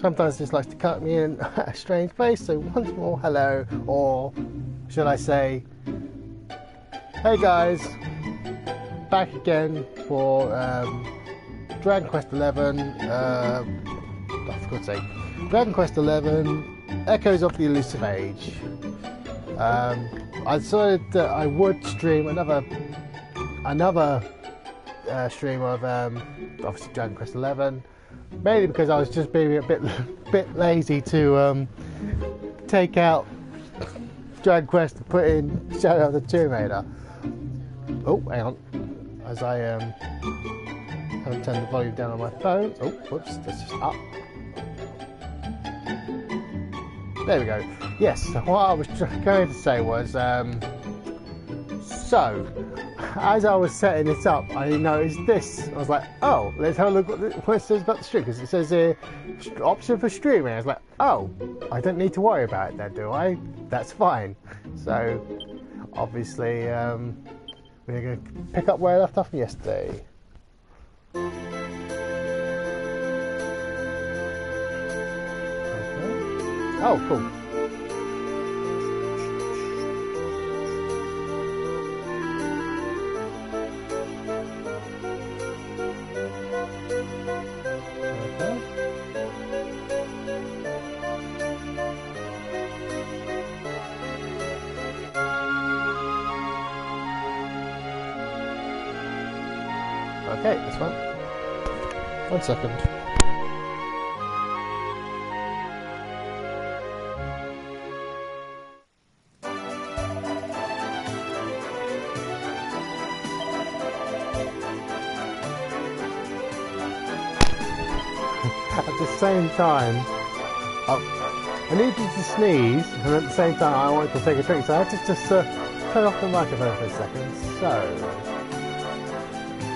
sometimes this likes to cut me in a strange place. So once more, hello, or should I say, hey guys, back again for Dragon Quest 11. For God's sake, Dragon Quest 11, Echoes of the Elusive Age. I decided that I would stream another stream of obviously Dragon Quest 11, mainly because I was just being a bit lazy to take out Dragon Quest and put in Shadow of the Tomb Raider. Oh, hang on, as I haven't turned the volume down on my phone. Oh, whoops, that's just up. There we go. Yes, so what I was going to say was, so, as I was setting it up, I noticed this. I was like, oh, let's have a look what it says about the stream, because it says here, option for streaming. I was like, oh, I don't need to worry about it then, do I? That's fine. So, obviously, we're going to pick up where I left off yesterday. Oh, cool. Okay, this one. 1 second. At the same time, I needed to sneeze, and at the same time I wanted to take a drink, so I had to just turn off the microphone for a second. So,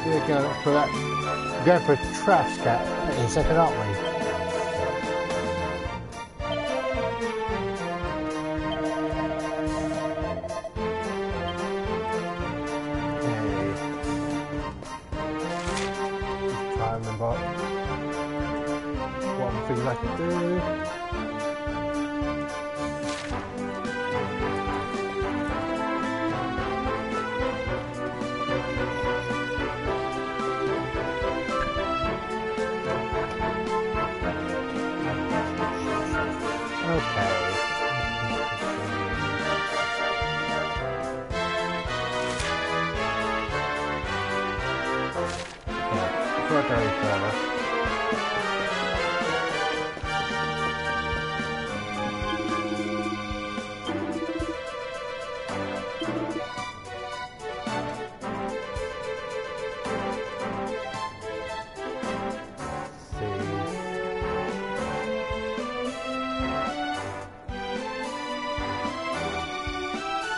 we're going for a trash cat in a second, aren't we? Okay. Just try and remember what other things I can do. Very clever.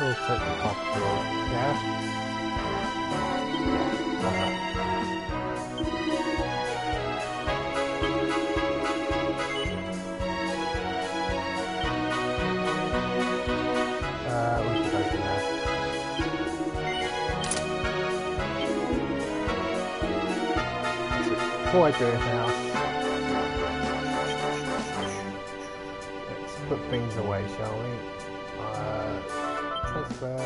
We'll take the popcorn, yeah. Before I do anything else, let's put things away, shall we? Transfer.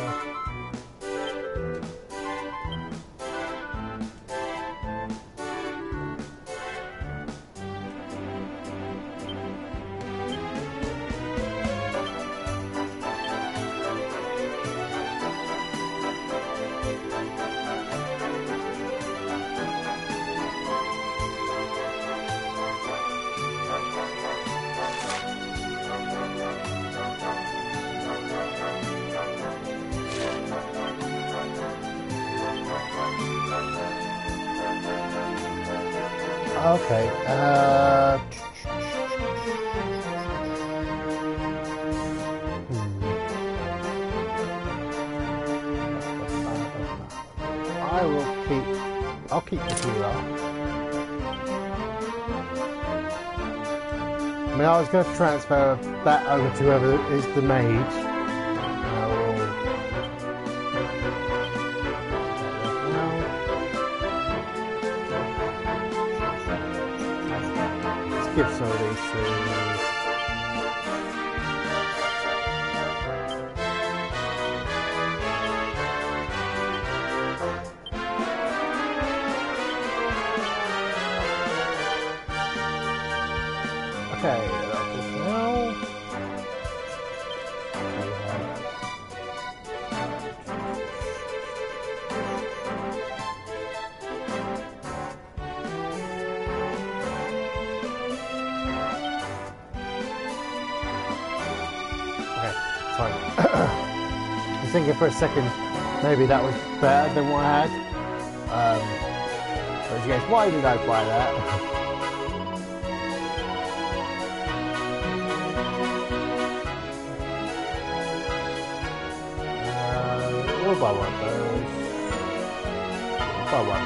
Okay, I'll keep the healer. I mean, I was going to transfer that over to whoever is the mage. give some of these to... Okay, that is now. Okay, fine. I was thinking for a second, maybe that was better than what I had. But yes, why did I buy that? We'll buy one of those. Buy one.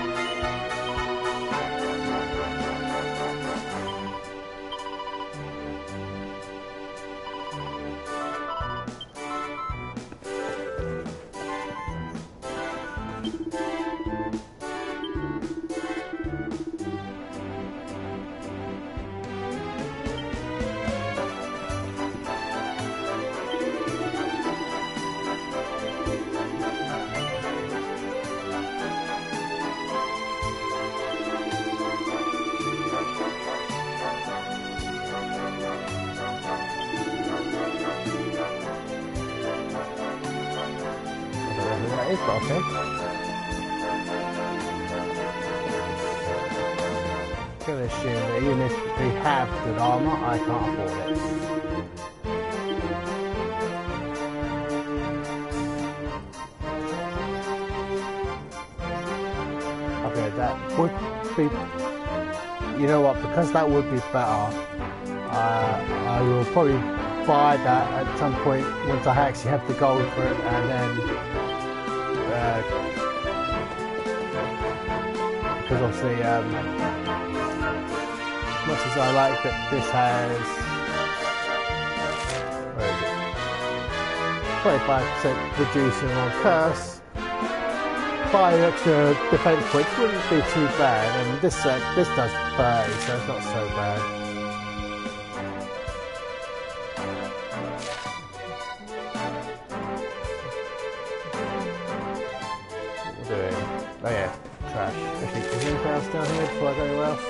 That is, but okay. I'm going to assume that even if we have good armour, I can't afford it. Okay, that would be... You know what, because that would be better, I will probably buy that at some point once I actually have the gold for it, and then because obviously as much as I like that this has, where is it, 25% reducing on curse, 5 extra defense points wouldn't be too bad, and this does 30, so it's not so bad. Oh yeah, trash. Actually, is there anything else down here before I go anywhere else?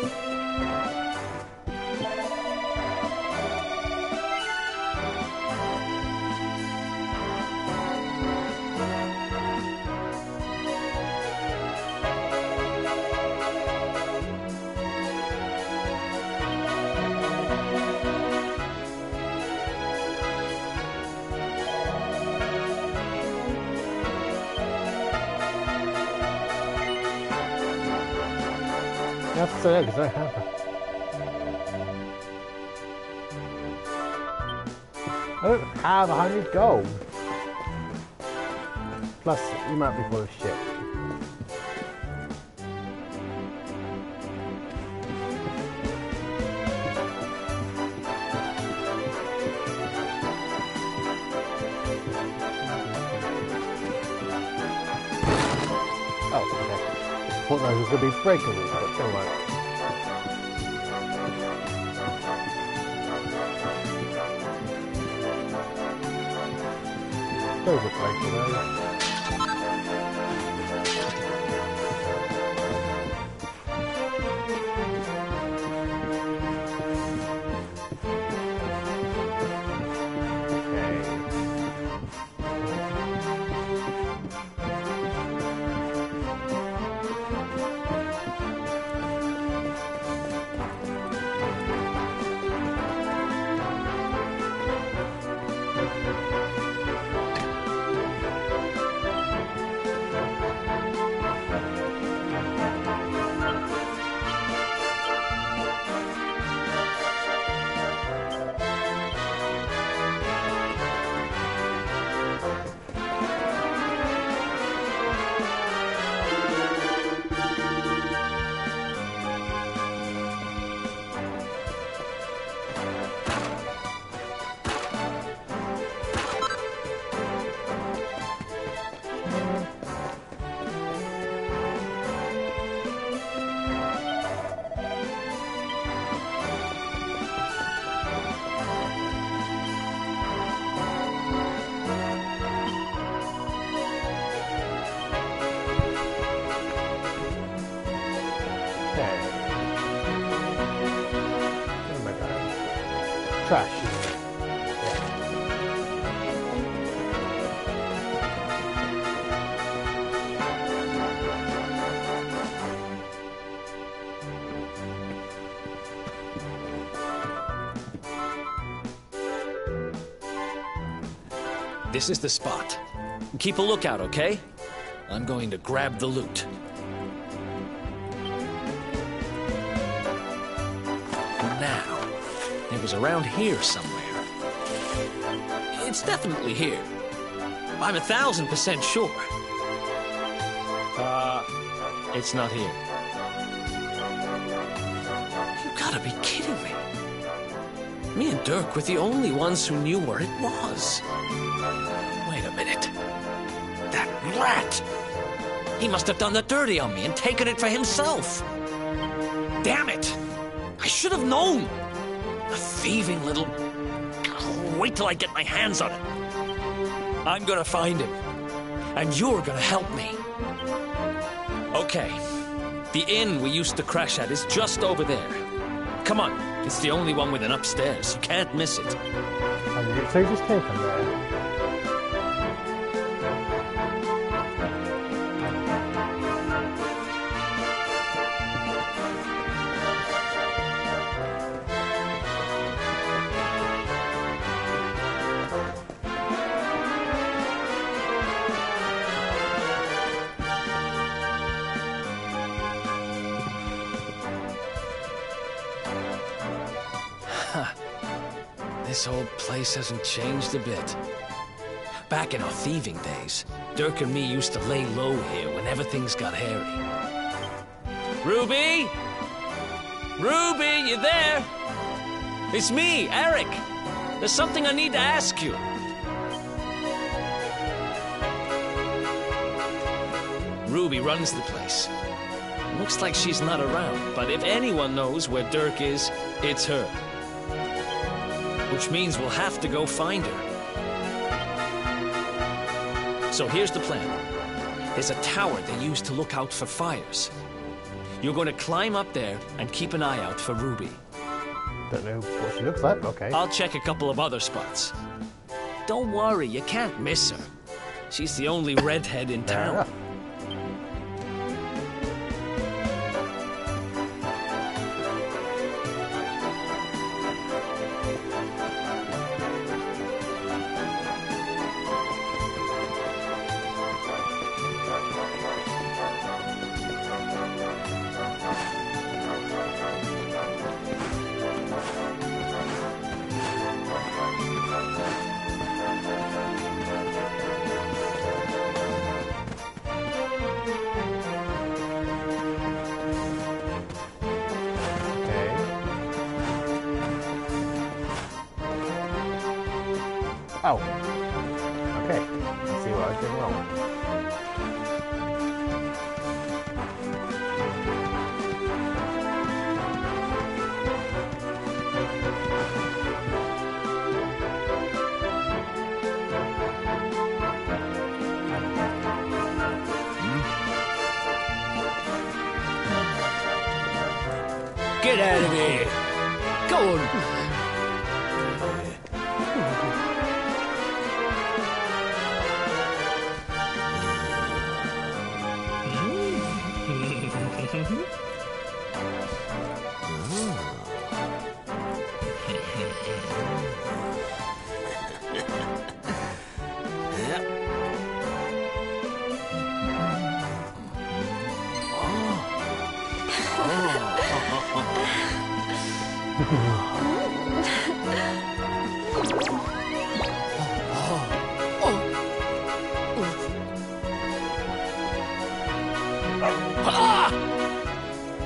I have to say that because I have her. I don't have 100 gold. Plus, you might be full of shit. Oh, okay. I thought that was going to be breakable, but don't worry. Those are breakable. trash. This is the spot. Keep a lookout, okay? I'm going to grab the loot. Now, it was around here somewhere. It's definitely here. I'm 1,000% sure. It's not here. You gotta be kidding me. Me and Dirk were the only ones who knew where it was. Wait a minute. That rat! He must have done the dirty on me and taken it for himself. Damn it! I should have known! A thieving little... Wait till I get my hands on it. I'm gonna find him. And you're gonna help me. Okay. The inn we used to crash at is just over there. Come on. It's the only one with an upstairs. You can't miss it. So you just came from there? This whole place hasn't changed a bit. Back in our thieving days, Dirk and me used to lay low here whenever things got hairy. Ruby? Ruby, you there? It's me, Eric. There's something I need to ask you. Ruby runs the place. Looks like she's not around, but if anyone knows where Dirk is, it's her. Which means we'll have to go find her. So here's the plan. There's a tower they use to look out for fires. You're going to climb up there and keep an eye out for Ruby. Don't know what she looks like, okay. I'll check a couple of other spots. Don't worry, you can't miss her. She's the only redhead in town. Enough. Oh. Okay. Let's see what I did wrong. Get out of here! Go on!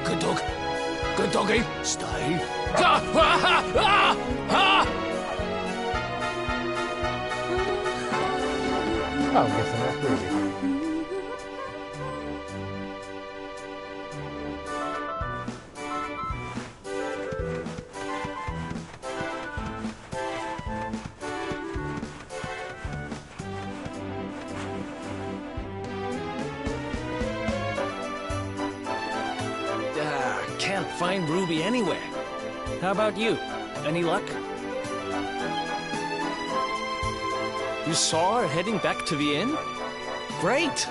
Good dog. Good doggy. Stay. Oh, I'm guessing that's Ruby. Can't find Ruby anywhere. How about you? Any luck? You saw her heading back to the inn? Great!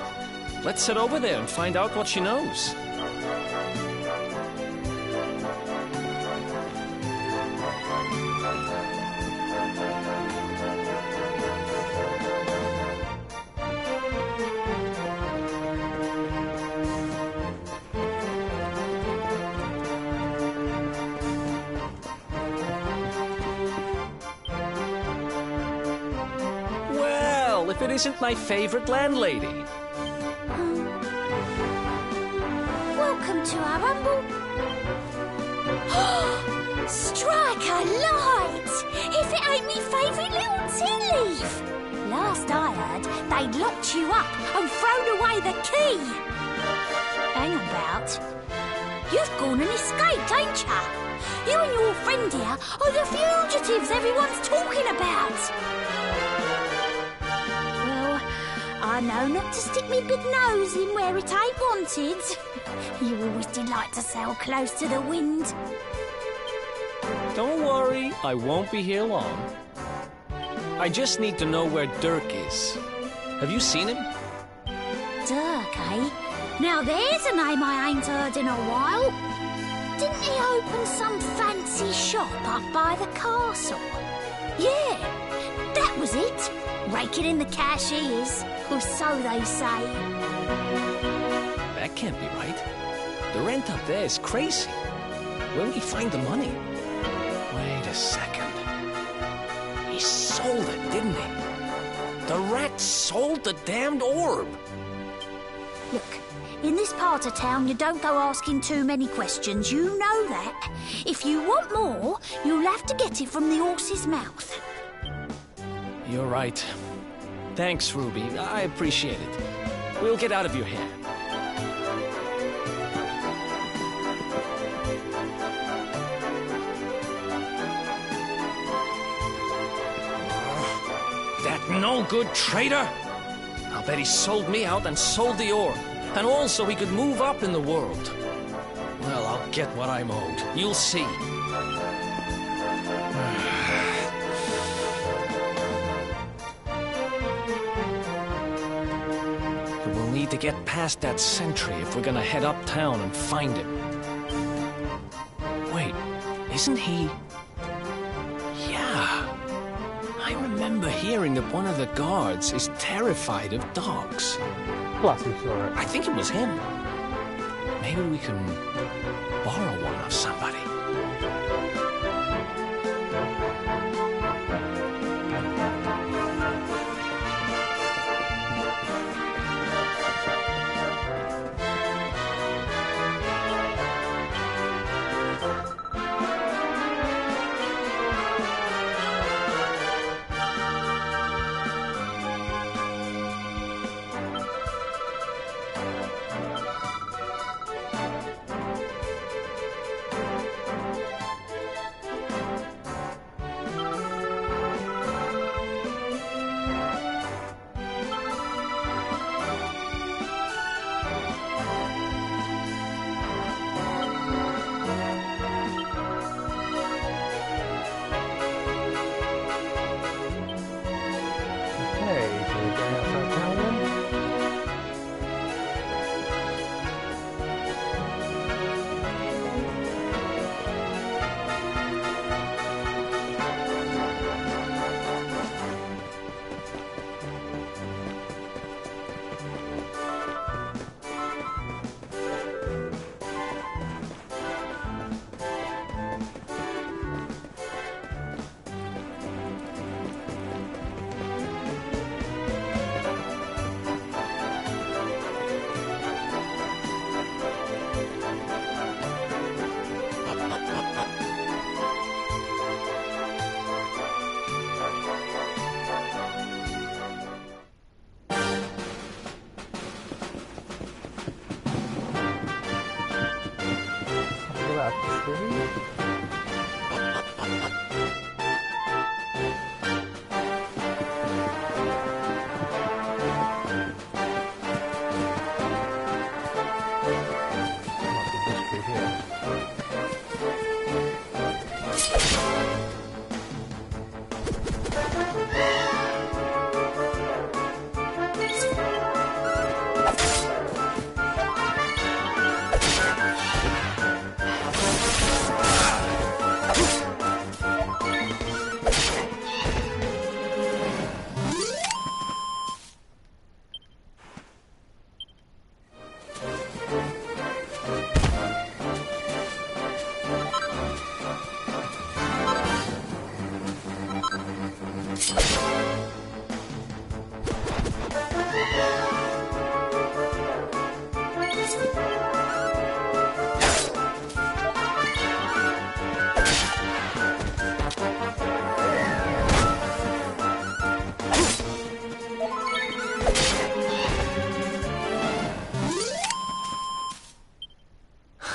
Let's head over there and find out what she knows. Well, if it isn't my favorite landlady. Welcome to our humble... Strike a light! If it ain't me favourite little tea leaf! Last I heard, they'd locked you up and thrown away the key! Hang about. You've gone and escaped, ain't ya? You and your friend here are the fugitives everyone's talking about! Well, I know not to stick me big nose in where it ain't wanted. You always did like to sail close to the wind. Don't worry, I won't be here long. I just need to know where Dirk is. Have you seen him? Dirk, eh? Now there's a name I ain't heard in a while. Didn't he open some fancy shop up by the castle? Yeah, that was it. Raking in the cash he is, or so they say. That can't be right. The rent up there is crazy. Where would he find the money? Wait a second. He sold it, didn't he? The rat sold the damned orb. Look, in this part of town, you don't go asking too many questions. You know that. If you want more, you'll have to get it from the horse's mouth. You're right. Thanks, Ruby. I appreciate it. We'll get out of your hair. That no-good traitor! I'll bet he sold me out and sold the orb. And also he could move up in the world. Well, I'll get what I'm owed. You'll see. We'll need to get past that sentry if we're gonna head uptown and find him. Wait, isn't he... Yeah. I remember hearing that one of the guards is terrified of dogs. Plus, he saw it. I think it was him. Maybe we can borrow one of somebody.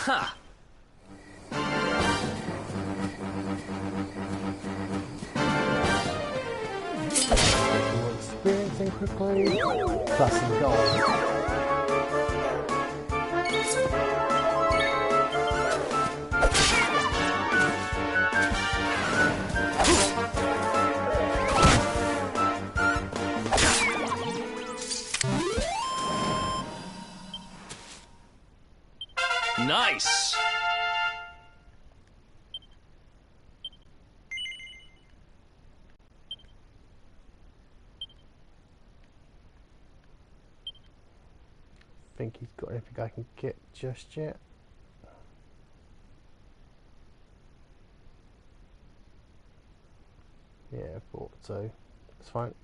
Ha! More experiencing quickly. Plus some gold. Nice! Think he's got anything I can get just yet. Yeah, I thought so. It's fine.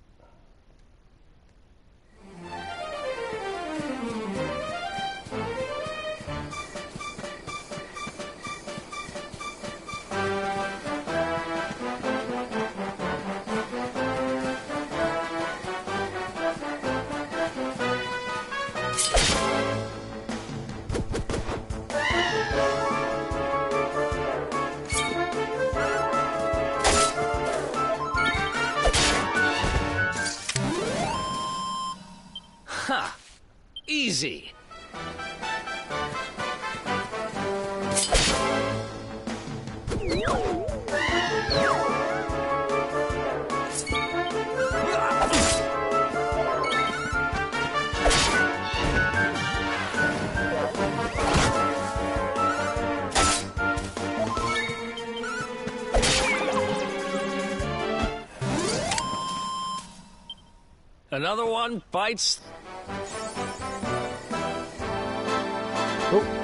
Ha! Easy! Another one bites. Oh.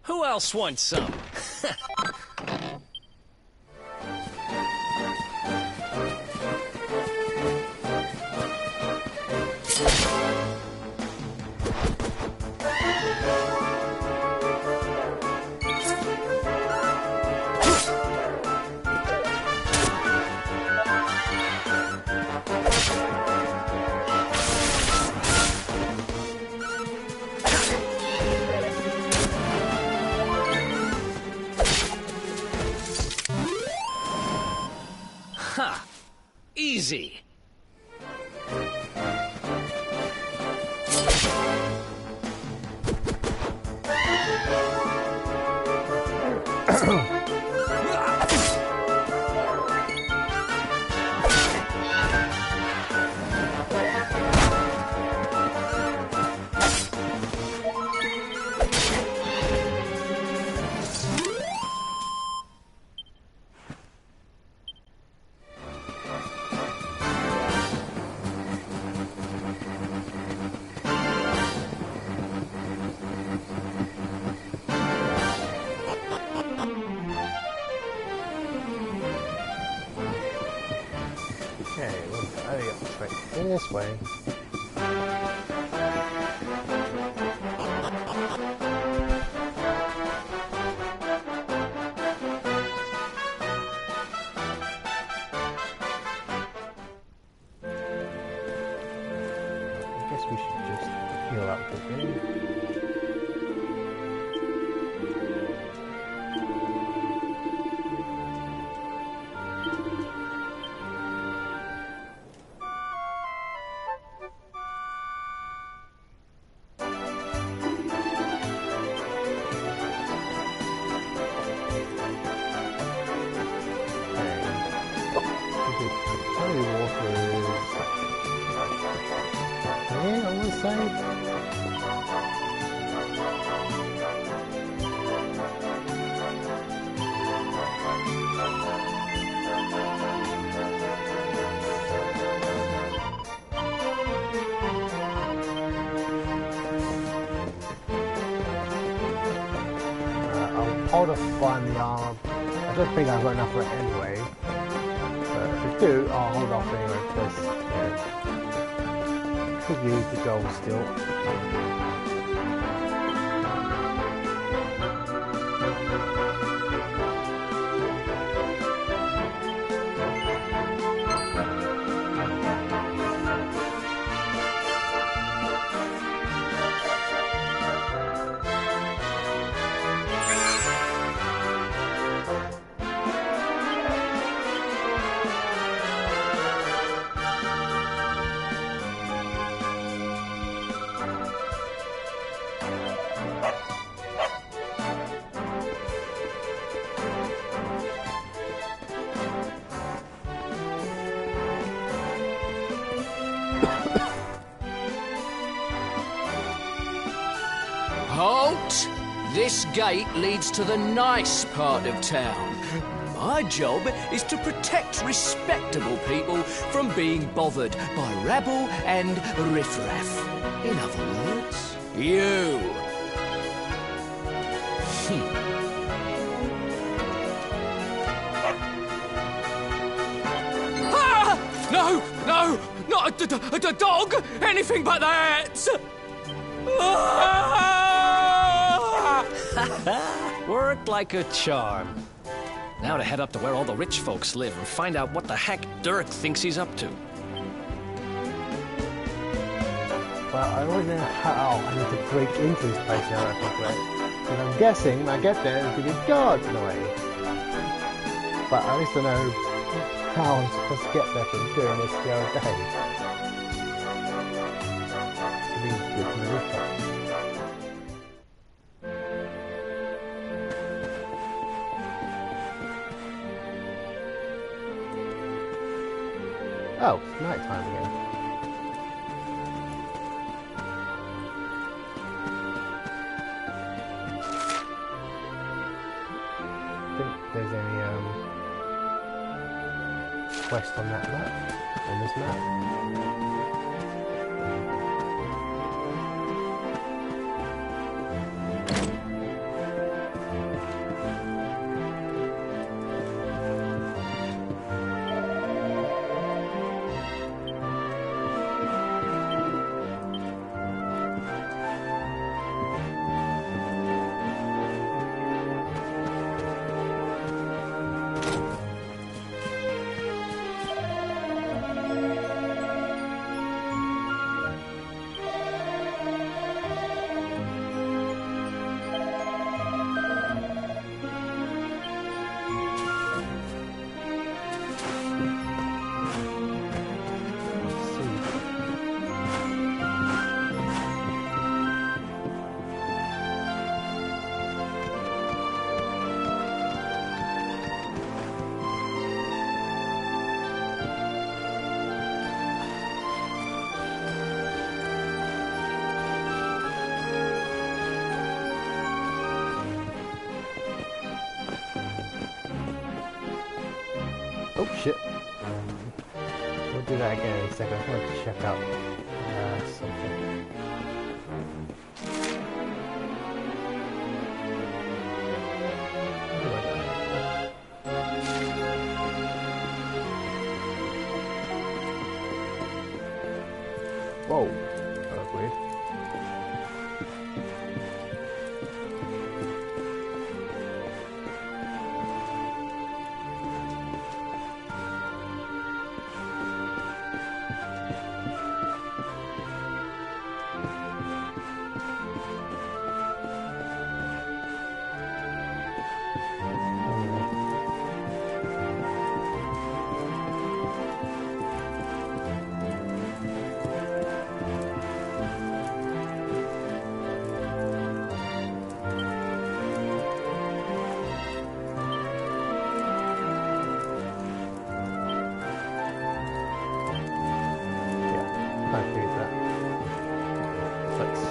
Who else wants some? Ha! Easy! Right, this way. I guess we should just heal up a bit. Hold off buying the arm. I don't think I've got enough for it anyway. But if I do, I'll hold off anyway because could use the gold still. Halt! This gate leads to the nice part of town. My job is to protect respectable people from being bothered by rabble and riffraff. In other words, you. Ah! No! No! Not a dog! Anything but that! Worked like a charm. Now to head up to where all the rich folks live and find out what the heck Dirk thinks he's up to. But I don't know how I need to break into this place now, I think, right? And I'm guessing when I get there, there's going to be guards in the way. But at least I know how I'm supposed to get there from doing this the other day. It'd be good from the rooftop. Oh, it's night time again. I think there's any quest on that map, on this map. Oh shit. We'll do that again in a second. I just wanted to check out something. Whoa, that was weird.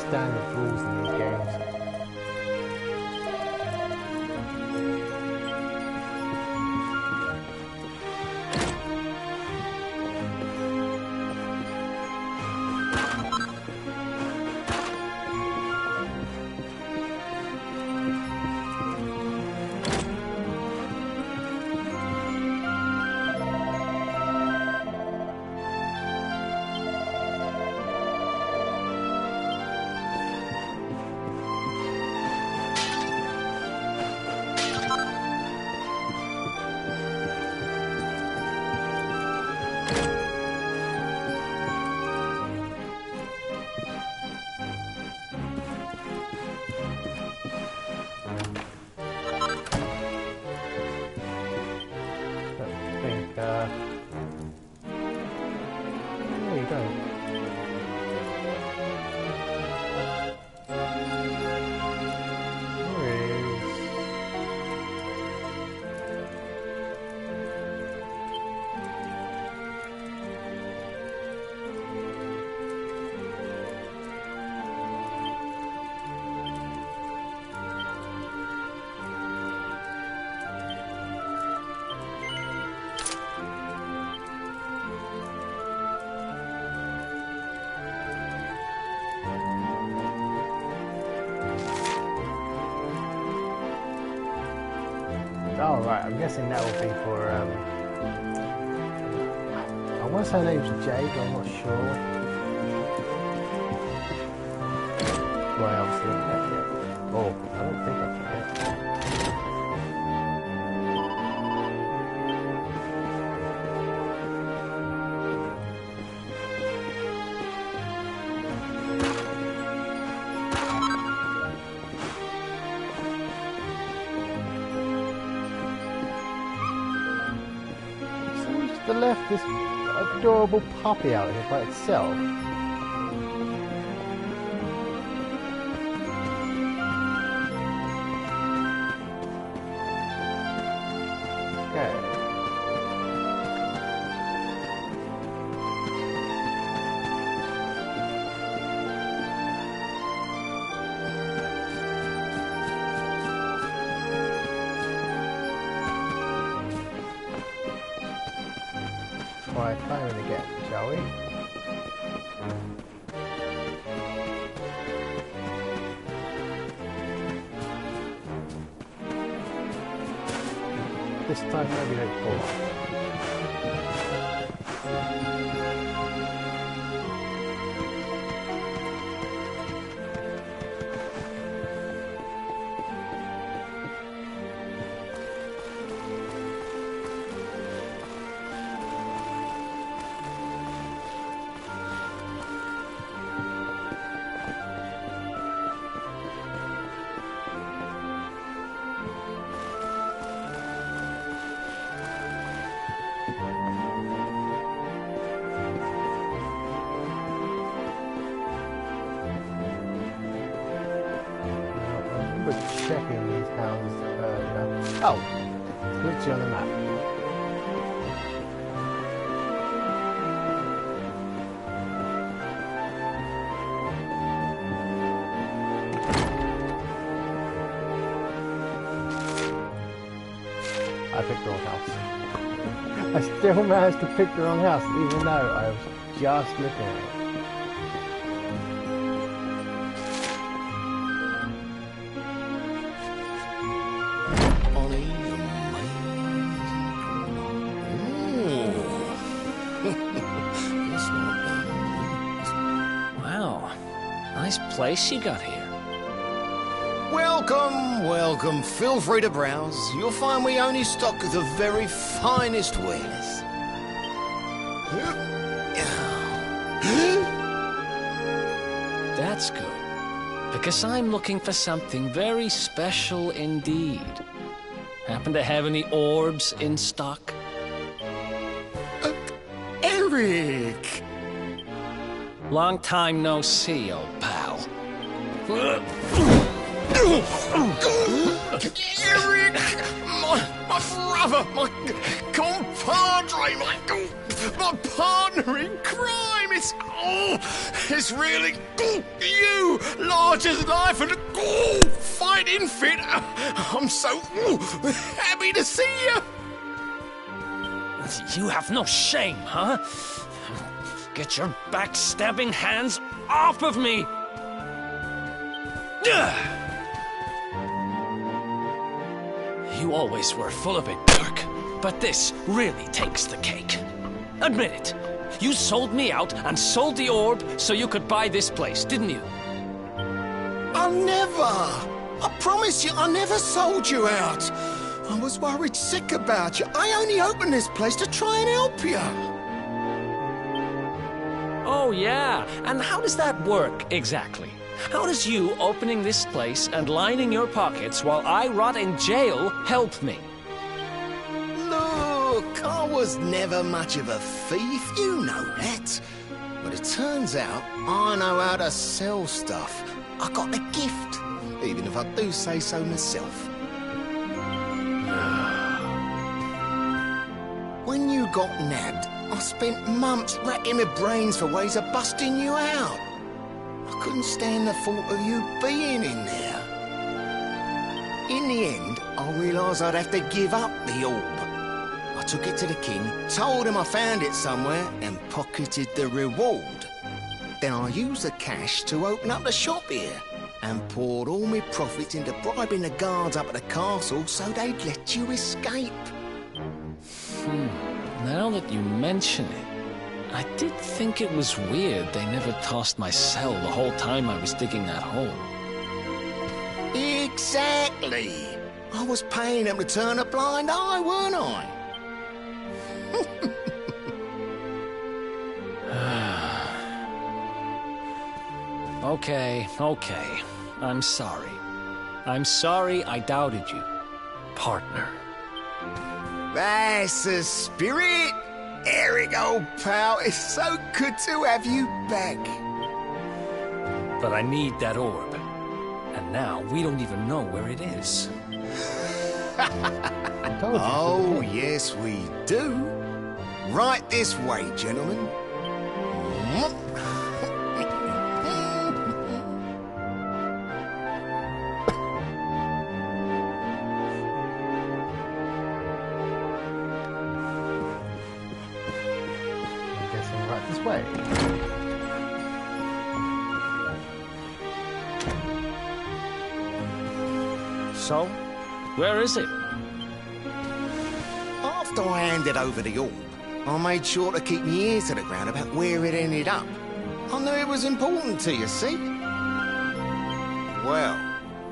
Standard rules in these games. There you go. Oh right, I'm guessing that will be for I want to say her name's Jade, but I'm not sure. Right, obviously not yet. Oh, I don't think I can yet. Left this adorable puppy out here by itself. Okay. Try firing again, shall we? This time maybe don't fall off. Checking these houses earlier. Oh, it's literally on the map. I picked the wrong house. I still managed to pick the wrong house, even though I was just looking at it. nice place you got here. Welcome, welcome. Feel free to browse. You'll find we only stock the very finest wares. That's good. Because I'm looking for something very special indeed. Happen to have any orbs in stock? Eric! Long time no see, old pal. Eric! My brother, my compadre, my partner in crime! It's really you, large as life and fighting fit. I'm so happy to see you. You have no shame, huh? Get your backstabbing hands off of me! You always were full of it, Dirk. But this really takes the cake. Admit it. You sold me out and sold the orb so you could buy this place, didn't you? I never. I promise you, I never sold you out. I was worried sick about you. I only opened this place to try and help you. Oh, yeah. And how does that work, exactly? How does you opening this place and lining your pockets while I rot in jail help me? Look, I was never much of a thief, you know that. But it turns out I know how to sell stuff. I got a gift, even if I do say so myself. When you got nabbed, I spent months racking my brains for ways of busting you out. I couldn't stand the thought of you being in there. In the end, I realised I'd have to give up the orb. I took it to the king, told him I found it somewhere, and pocketed the reward. Then I used the cash to open up the shop here, and poured all my profits into bribing the guards up at the castle so they'd let you escape. Now that you mention it, I did think it was weird they never tossed my cell the whole time I was digging that hole. Exactly. I was paying them to turn a blind eye, weren't I? Okay. I'm sorry. I'm sorry I doubted you, partner. That's the spirit. Eric, old pal, it's so good to have you back. But I need that orb. And now we don't even know where it is. Oh, yes, we do. Right this way, gentlemen. This way. So, where is it? After I handed over the orb, I made sure to keep my ears to the ground about where it ended up. I knew it was important to you, see? Well,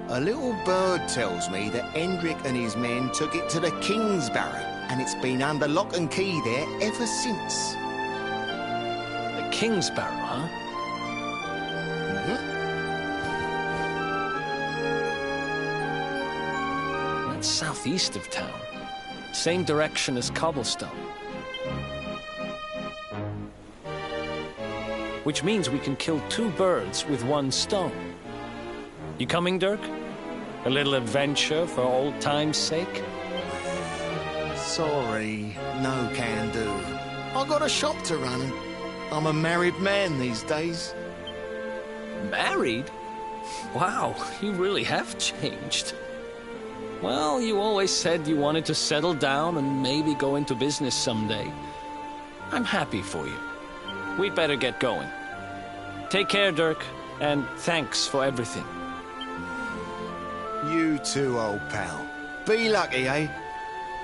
a little bird tells me that Hendrik and his men took it to the King's Barrow, and it's been under lock and key there ever since. King's Barrow, huh? That's southeast of town. Same direction as Cobblestone. Which means we can kill two birds with one stone. You coming, Dirk? A little adventure for old time's sake? Sorry, no can do. I got a shop to run and I'm a married man these days. Married? Wow, you really have changed. Well, you always said you wanted to settle down and maybe go into business someday. I'm happy for you. We'd better get going. Take care, Dirk, and thanks for everything. You too, old pal. Be lucky, eh?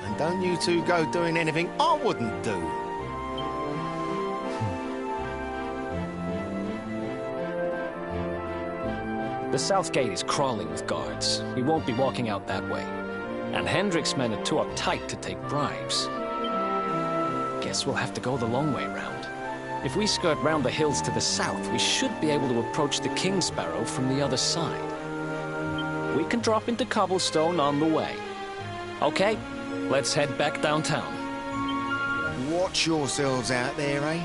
And don't you two go doing anything I wouldn't do. The south gate is crawling with guards. We won't be walking out that way. And Hendrik's men are too uptight to take bribes. Guess we'll have to go the long way round. If we skirt round the hills to the south, we should be able to approach the King Sparrow from the other side. We can drop into Cobblestone on the way. Okay, let's head back downtown. Watch yourselves out there, eh?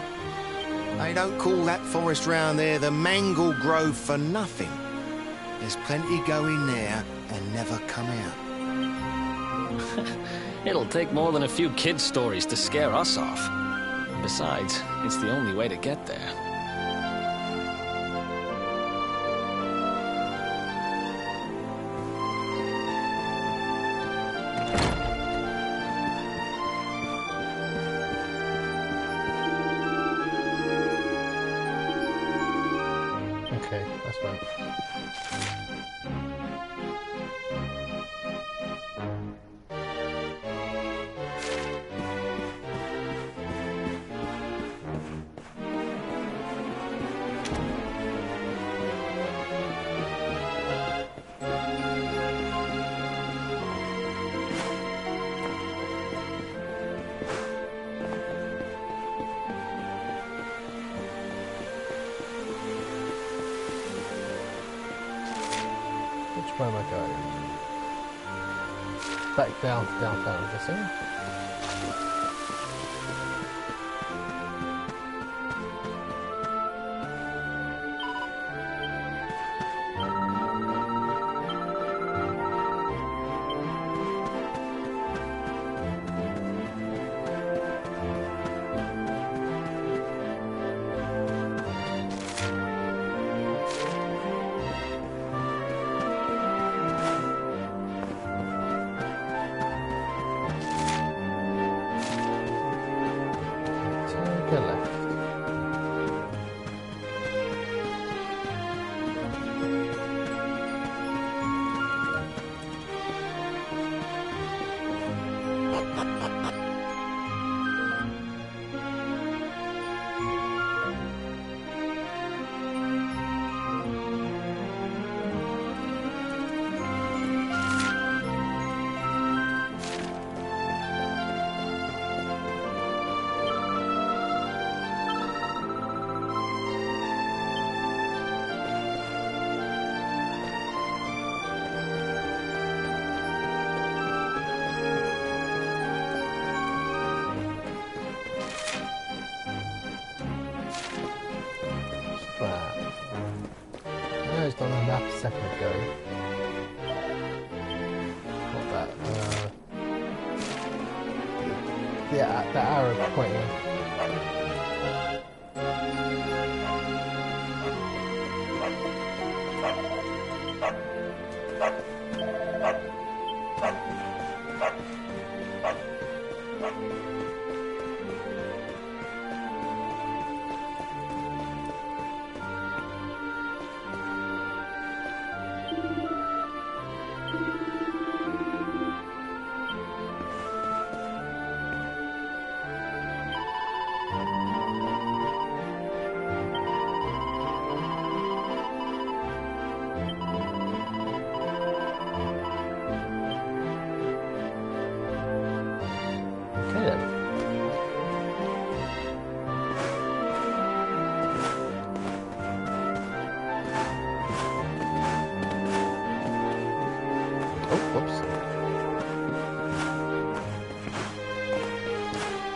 They don't call that forest round there the Mangle Grove for nothing. There's plenty go in there and never come out. It'll take more than a few kid stories to scare us off. Besides, it's the only way to get there. Okay, that's right. Where am I going? Back down to downtown, I'm guessing. Take a left. I was on the map a second ago. What that? Yeah, the arrow pointing.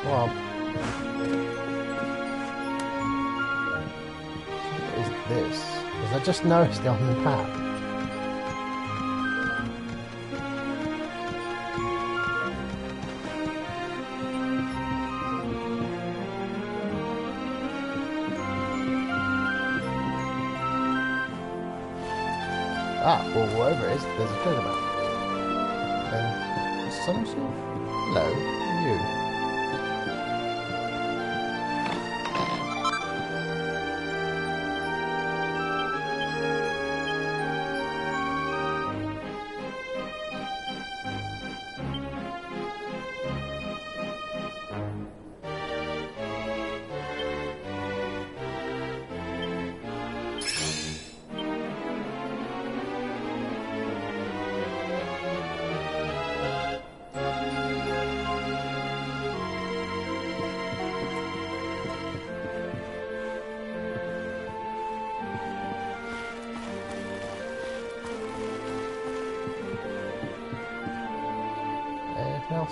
Well, what is this? Because I just noticed it on the map. Ah, well, wherever it is, there's a treasure map. And some sort. Hello, you.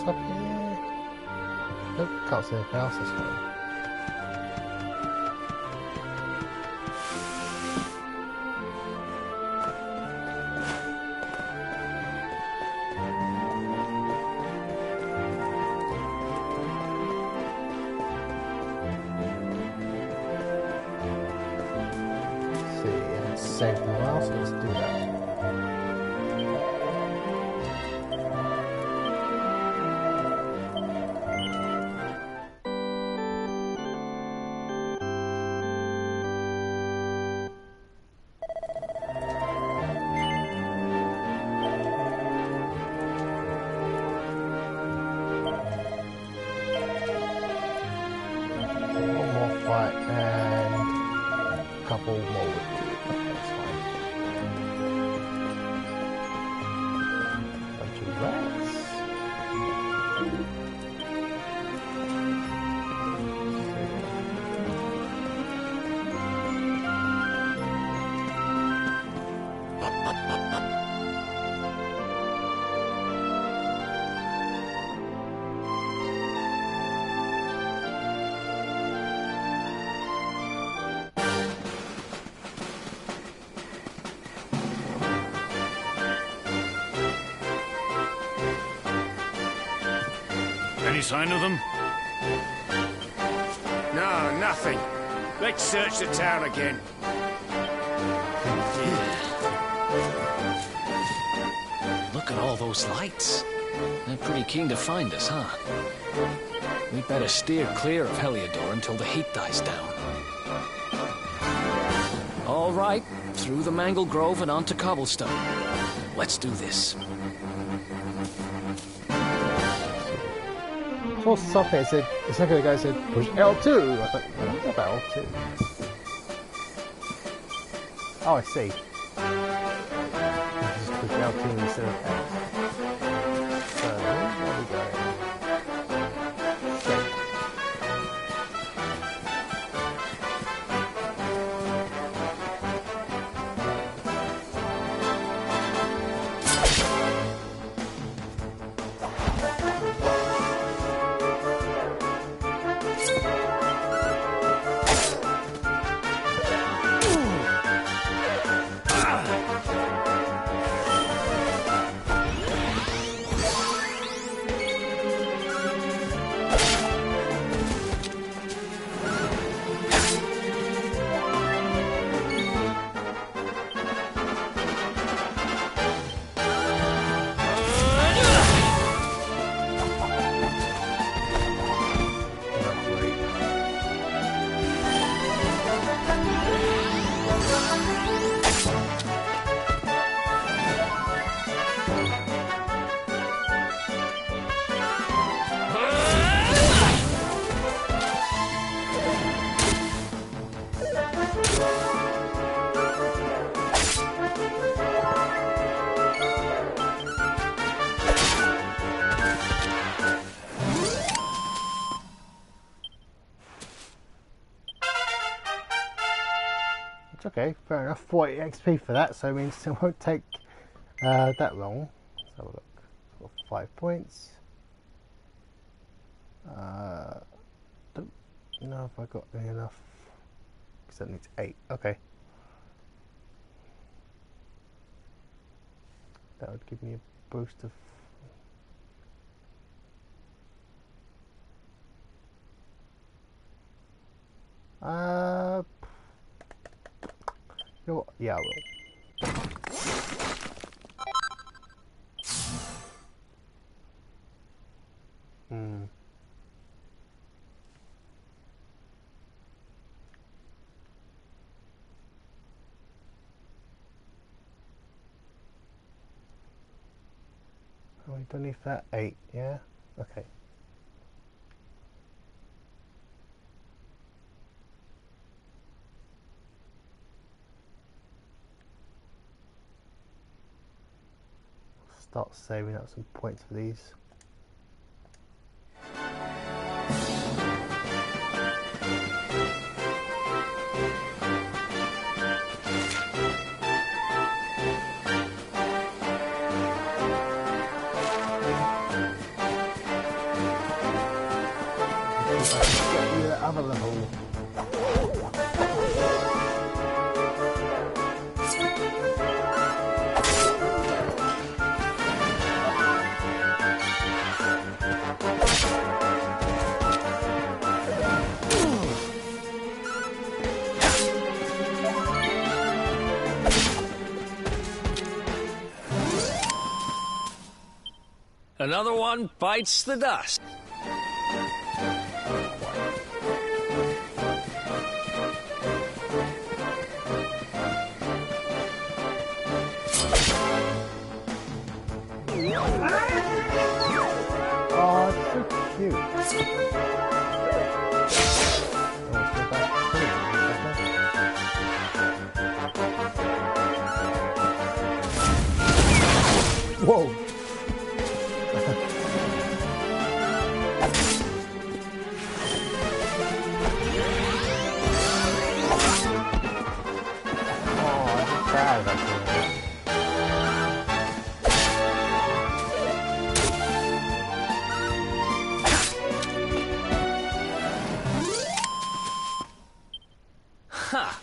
up here? Nope, can't see anything else this time. Save them well, so let's do that. One more fight and a couple more. Any sign of them? No, nothing. Let's search the town again. Look at all those lights. They're pretty keen to find us, huh? We'd better steer clear of Heliodor until the heat dies down. All right, through the Mangle Grove and onto Cobblestone. Let's do this. I saw something, it said, a second ago it said push L2. I was like, what about L2? Oh, I see. Just push L2 instead of X. So, there we go. Save. Okay, fair enough. 40 XP for that, so it means it won't take that long. Let's have a look. Got 5 points. Don't know if I got any enough. Because that needs 8. Okay. That would give me a boost of. You know what? Yeah, I will. Oh, underneath that 8, yeah? Okay. Start saving up some points for these. if I can get you that other level. Another one bites the dust. Oh, it's so cute. Whoa! Ha!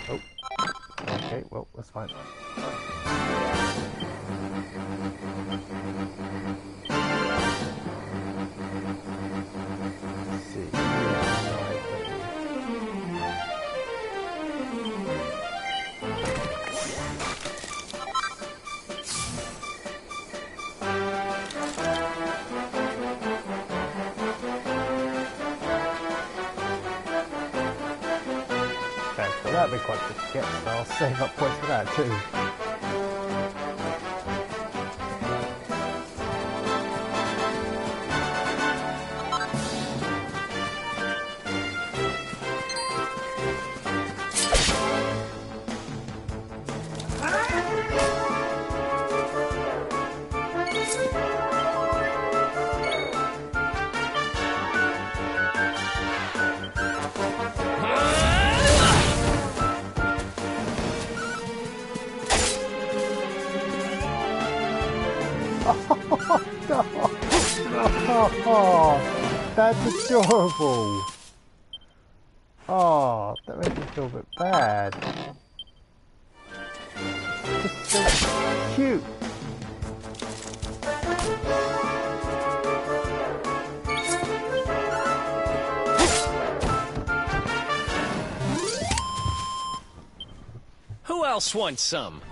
Oh. Okay, well, that's fine. Let's see. Okay, so that'd be quite good to get, so I'll save up points for that too. Oh, that's adorable. Oh, that makes me feel a bit bad. Just so cute. Who else wants some?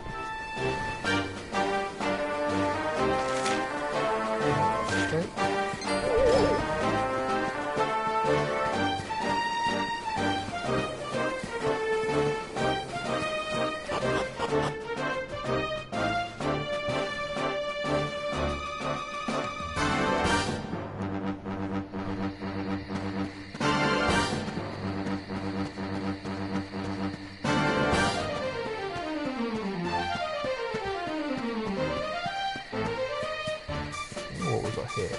Okay. What was I here?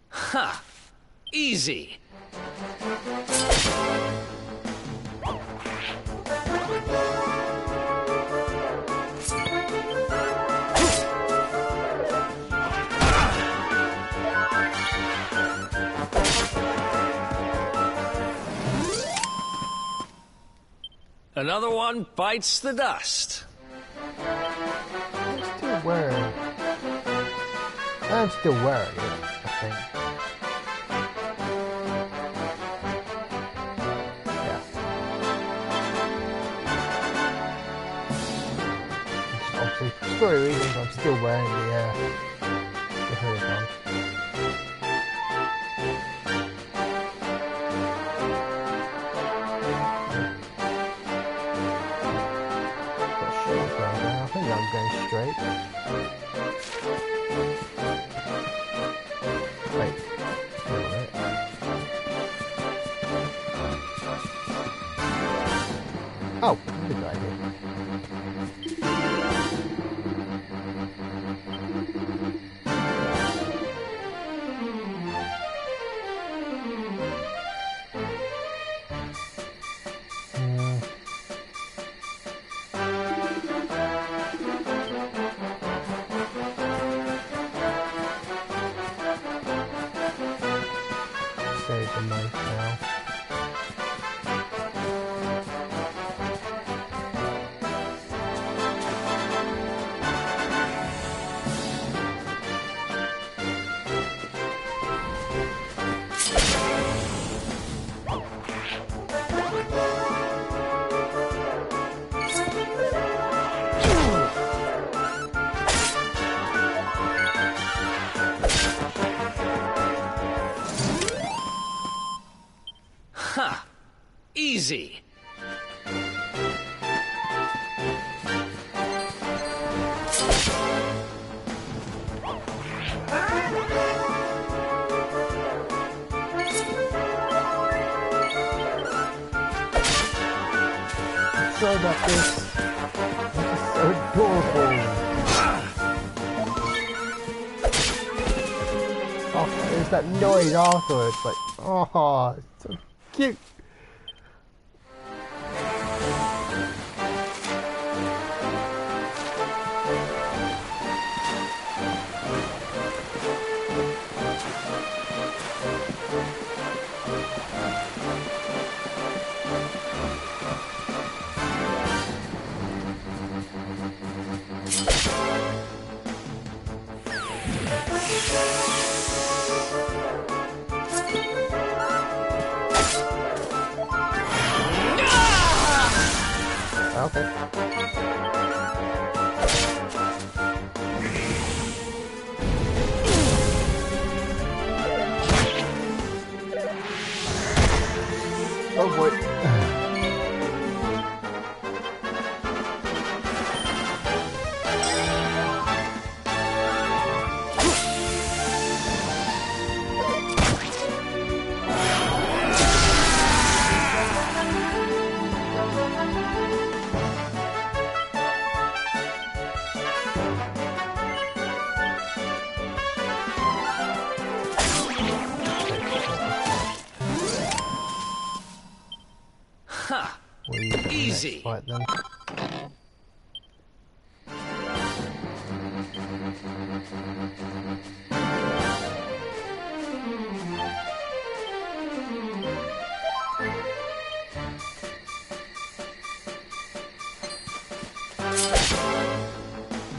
Ha! Easy. Another one bites the dust. I'm still wearing. I'm still wearing it, I think. Yeah. Obviously, for story reasons, I'm still wearing the hood on. I think I'm going straight. Wait. Wait a minute. Oh, good idea. Save the knife now. Ha! Easy. Sorry about this. This is so adorable. Oh, there's that noise afterwards. Like, oh, it's so cute. Okay. Oh boy. Ha! Easy. Easy. Fight then.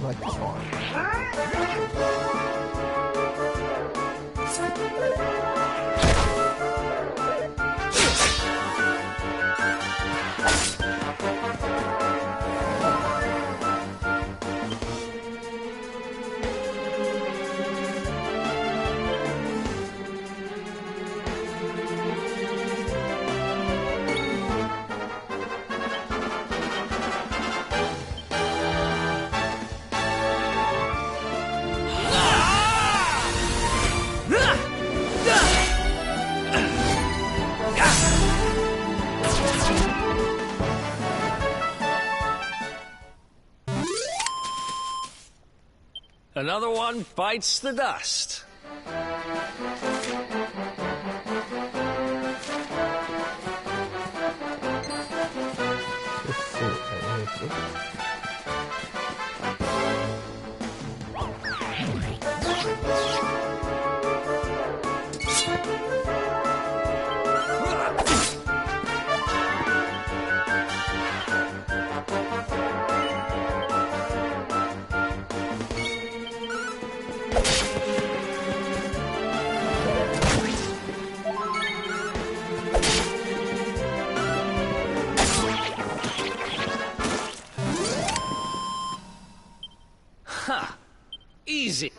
Like this one. Another one bites the dust. Let's see what's right here. Ha! Easy.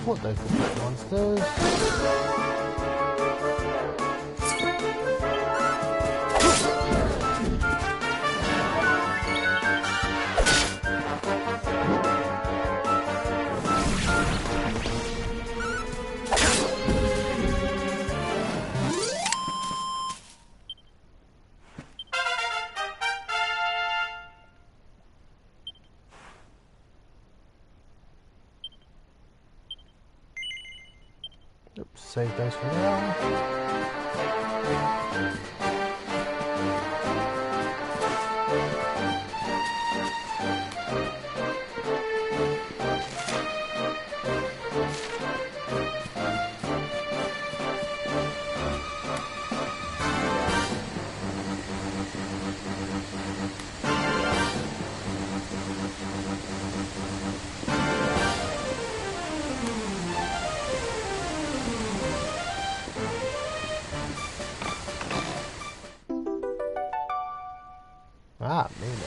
thought those were monsters. Oops, save those for now. Ah, Nemo.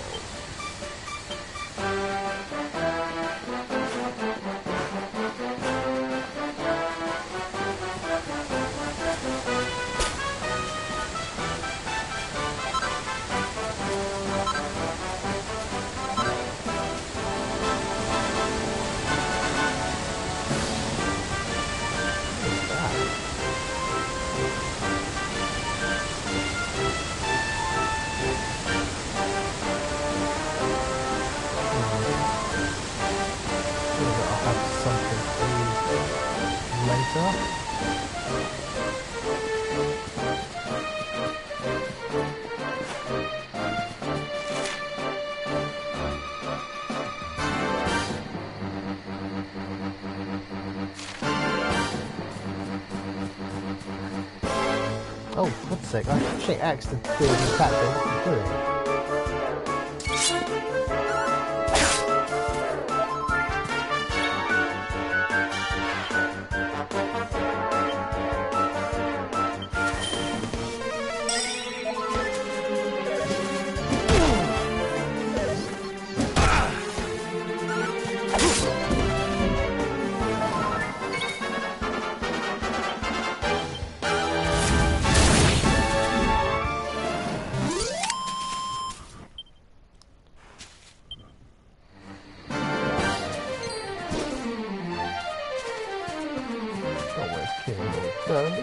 Oh, for God's sake, I actually asked to do the attack, but what to do.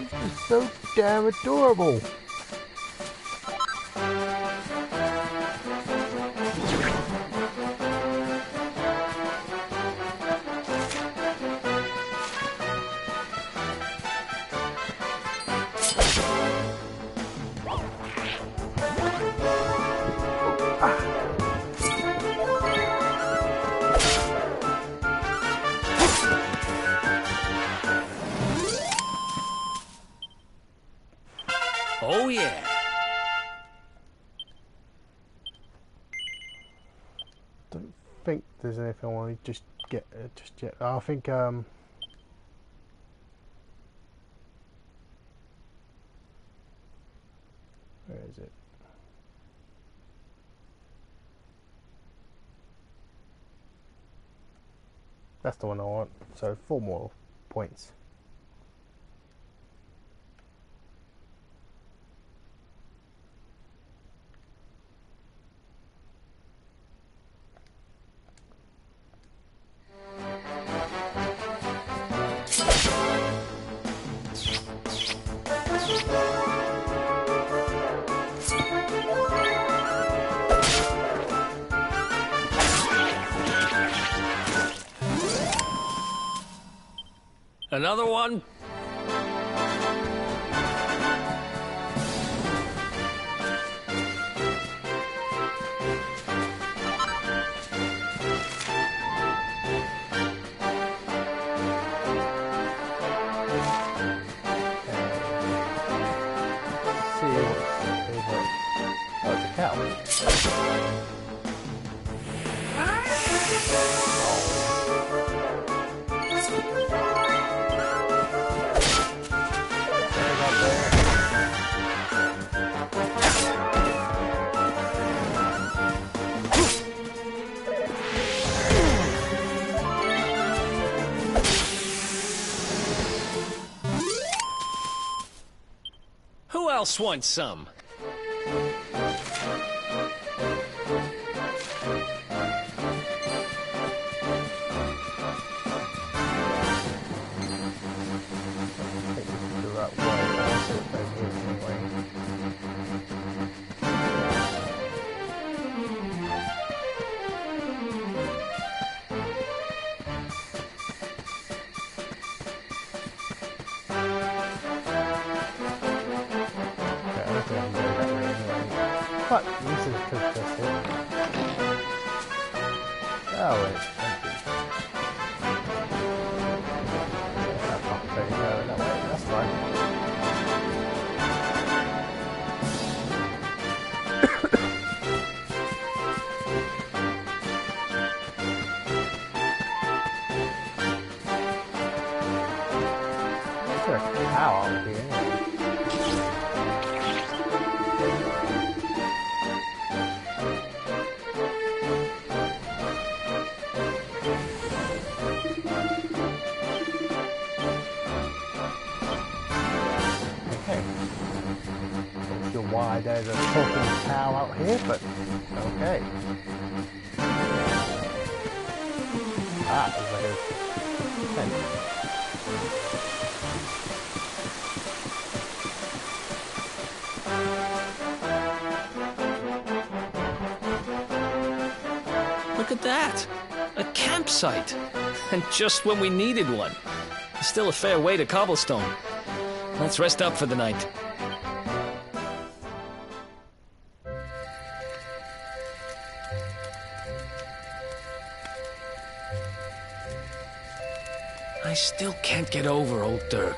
This is so damn adorable. Oh, yeah. Don't think there's anything I want to just get just yet. I think where is it? That's the one I want. So 4 more points. Another one? See what's over. Oh, it's a cow. else wants some? But this is just it. Oh wait, thank you. That's not very good that way, that's fine. Is there a cow out here? Why there's a talking cow out here, but okay. Ah, there's like a tent. Look at that! A campsite! And just when we needed one. Still a fair way to cobblestone. Let's rest up for the night. I still can't get over old Dirk.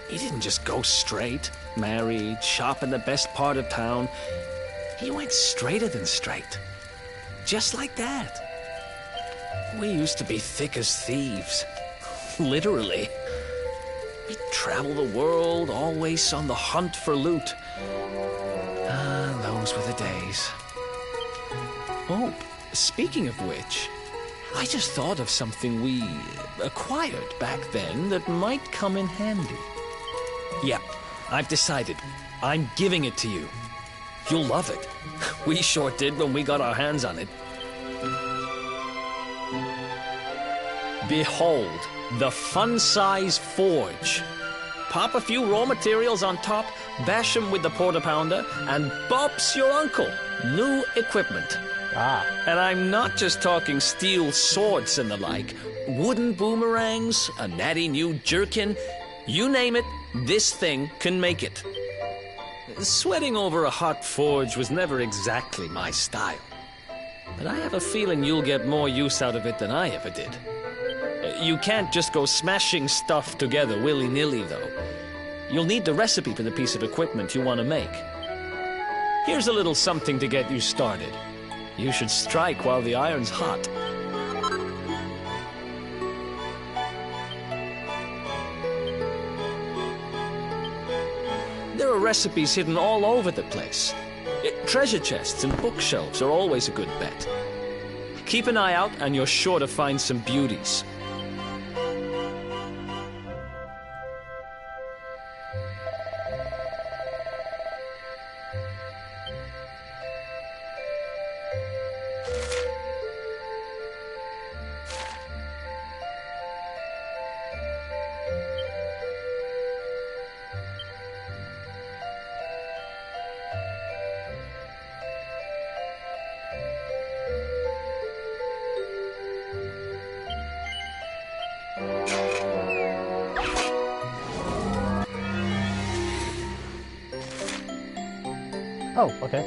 He didn't just go straight, married, shop in the best part of town. He went straighter than straight. Just like that. We used to be thick as thieves. Literally. We'd travel the world, always on the hunt for loot. Ah, those were the days. Oh, speaking of which, I just thought of something we acquired back then that might come in handy. Yep, I've decided. I'm giving it to you. You'll love it. We sure did when we got our hands on it. Behold, the fun-size forge. Pop a few raw materials on top, bash 'em with the porta pounder, and bop's your uncle. New equipment. Ah. And I'm not just talking steel swords and the like. Wooden boomerangs, a natty new jerkin. You name it, this thing can make it. Sweating over a hot forge was never exactly my style. But I have a feeling you'll get more use out of it than I ever did. You can't just go smashing stuff together willy-nilly, though. You'll need the recipe for the piece of equipment you want to make. Here's a little something to get you started. You should strike while the iron's hot. There are recipes hidden all over the place. Treasure chests and bookshelves are always a good bet. Keep an eye out and you're sure to find some beauties. Oh, okay.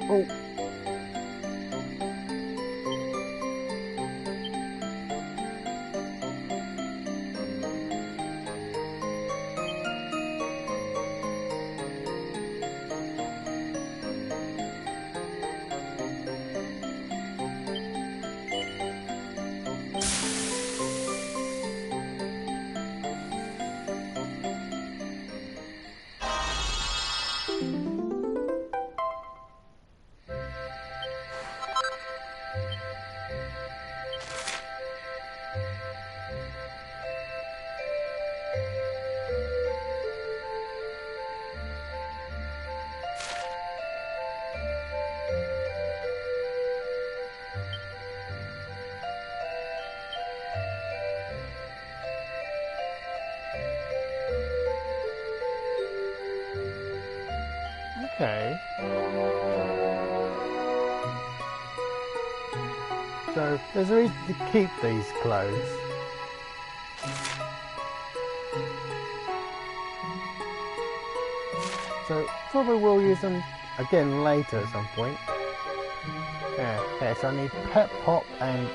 Oh. So there's a reason to keep these clothes. So probably we'll use them again later at some point. Yeah, so I need pep pop and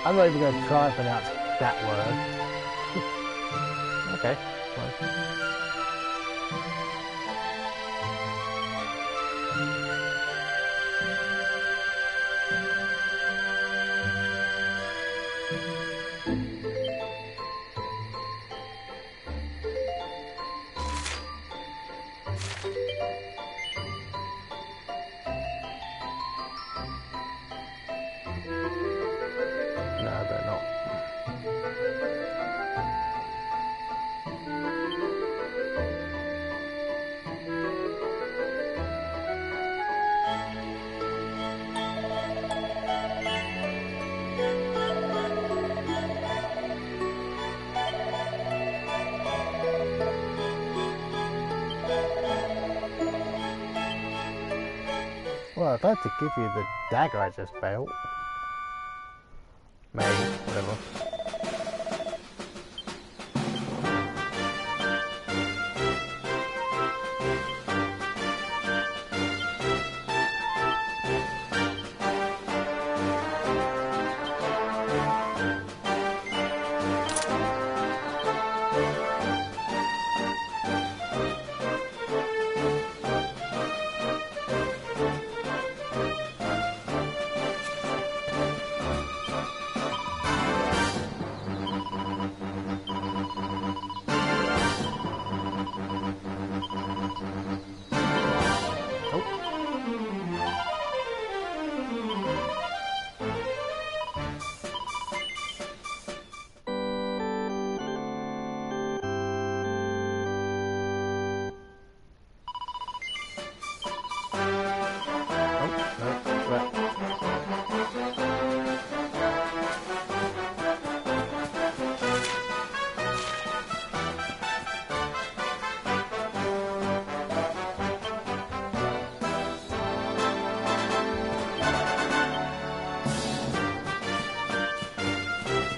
I'm not even going to try and pronounce that word. Okay, fine. No, they're not. Well, I'd like to give you the dagger I just built. Maybe, whatever.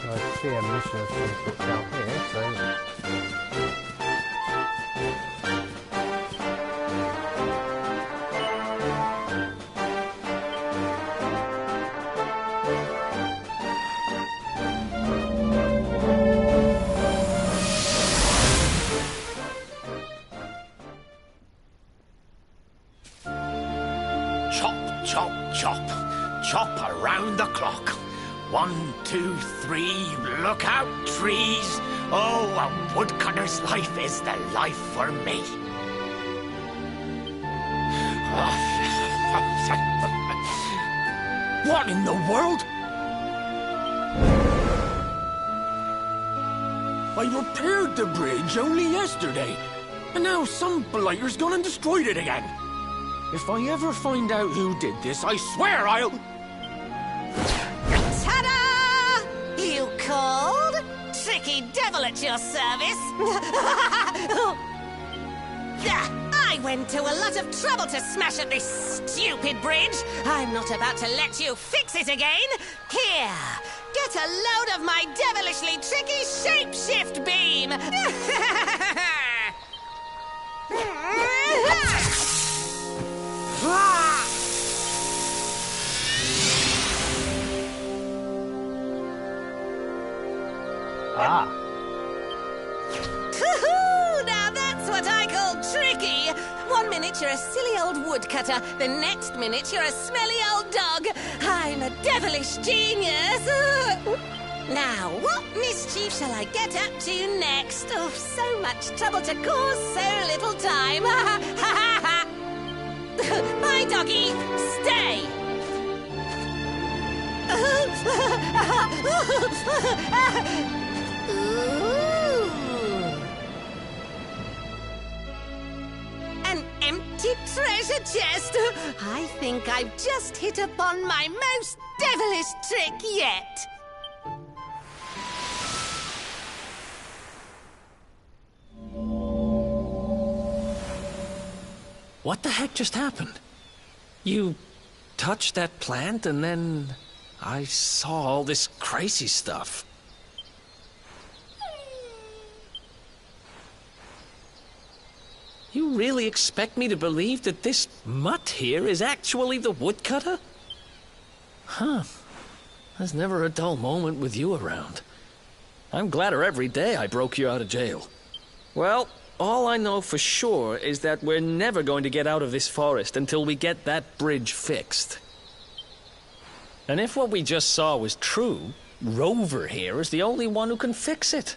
I see a mission has been put down here, so... Chop, chop, chop. Chop around the clock. 1, 2, 3, look out, trees. Oh, a woodcutter's life is the life for me. What in the world? I repaired the bridge only yesterday, and now some blighter's gone and destroyed it again. If I ever find out who did this, I swear I'll... Ta-da! You called? Tricky devil at your service. I went to a lot of trouble to smash up this stupid bridge. I'm not about to let you fix it again. Here, get a load of my devilishly tricky shapeshift beam. Ah! Now that's what I call tricky. 1 minute you're a silly old woodcutter, the next minute you're a smelly old dog. I'm a devilish genius. Now, what mischief shall I get up to next? Oh, so much trouble to cause so little time. Bye, doggy. Stay. An empty treasure chest. I think I've just hit upon my most devilish trick yet. What the heck just happened? You touched that plant and then I saw all this crazy stuff. You really expect me to believe that this mutt here is actually the woodcutter? Huh. There's never a dull moment with you around. I'm gladder every day I broke you out of jail. Well, all I know for sure is that we're never going to get out of this forest until we get that bridge fixed. And if what we just saw was true, Rover here is the only one who can fix it.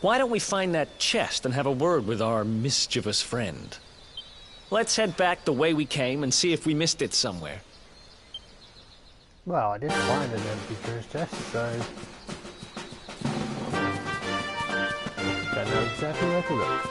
Why don't we find that chest and have a word with our mischievous friend? Let's head back the way we came and see if we missed it somewhere. Well, I didn't find an empty treasure chest, so don't know exactly where to look.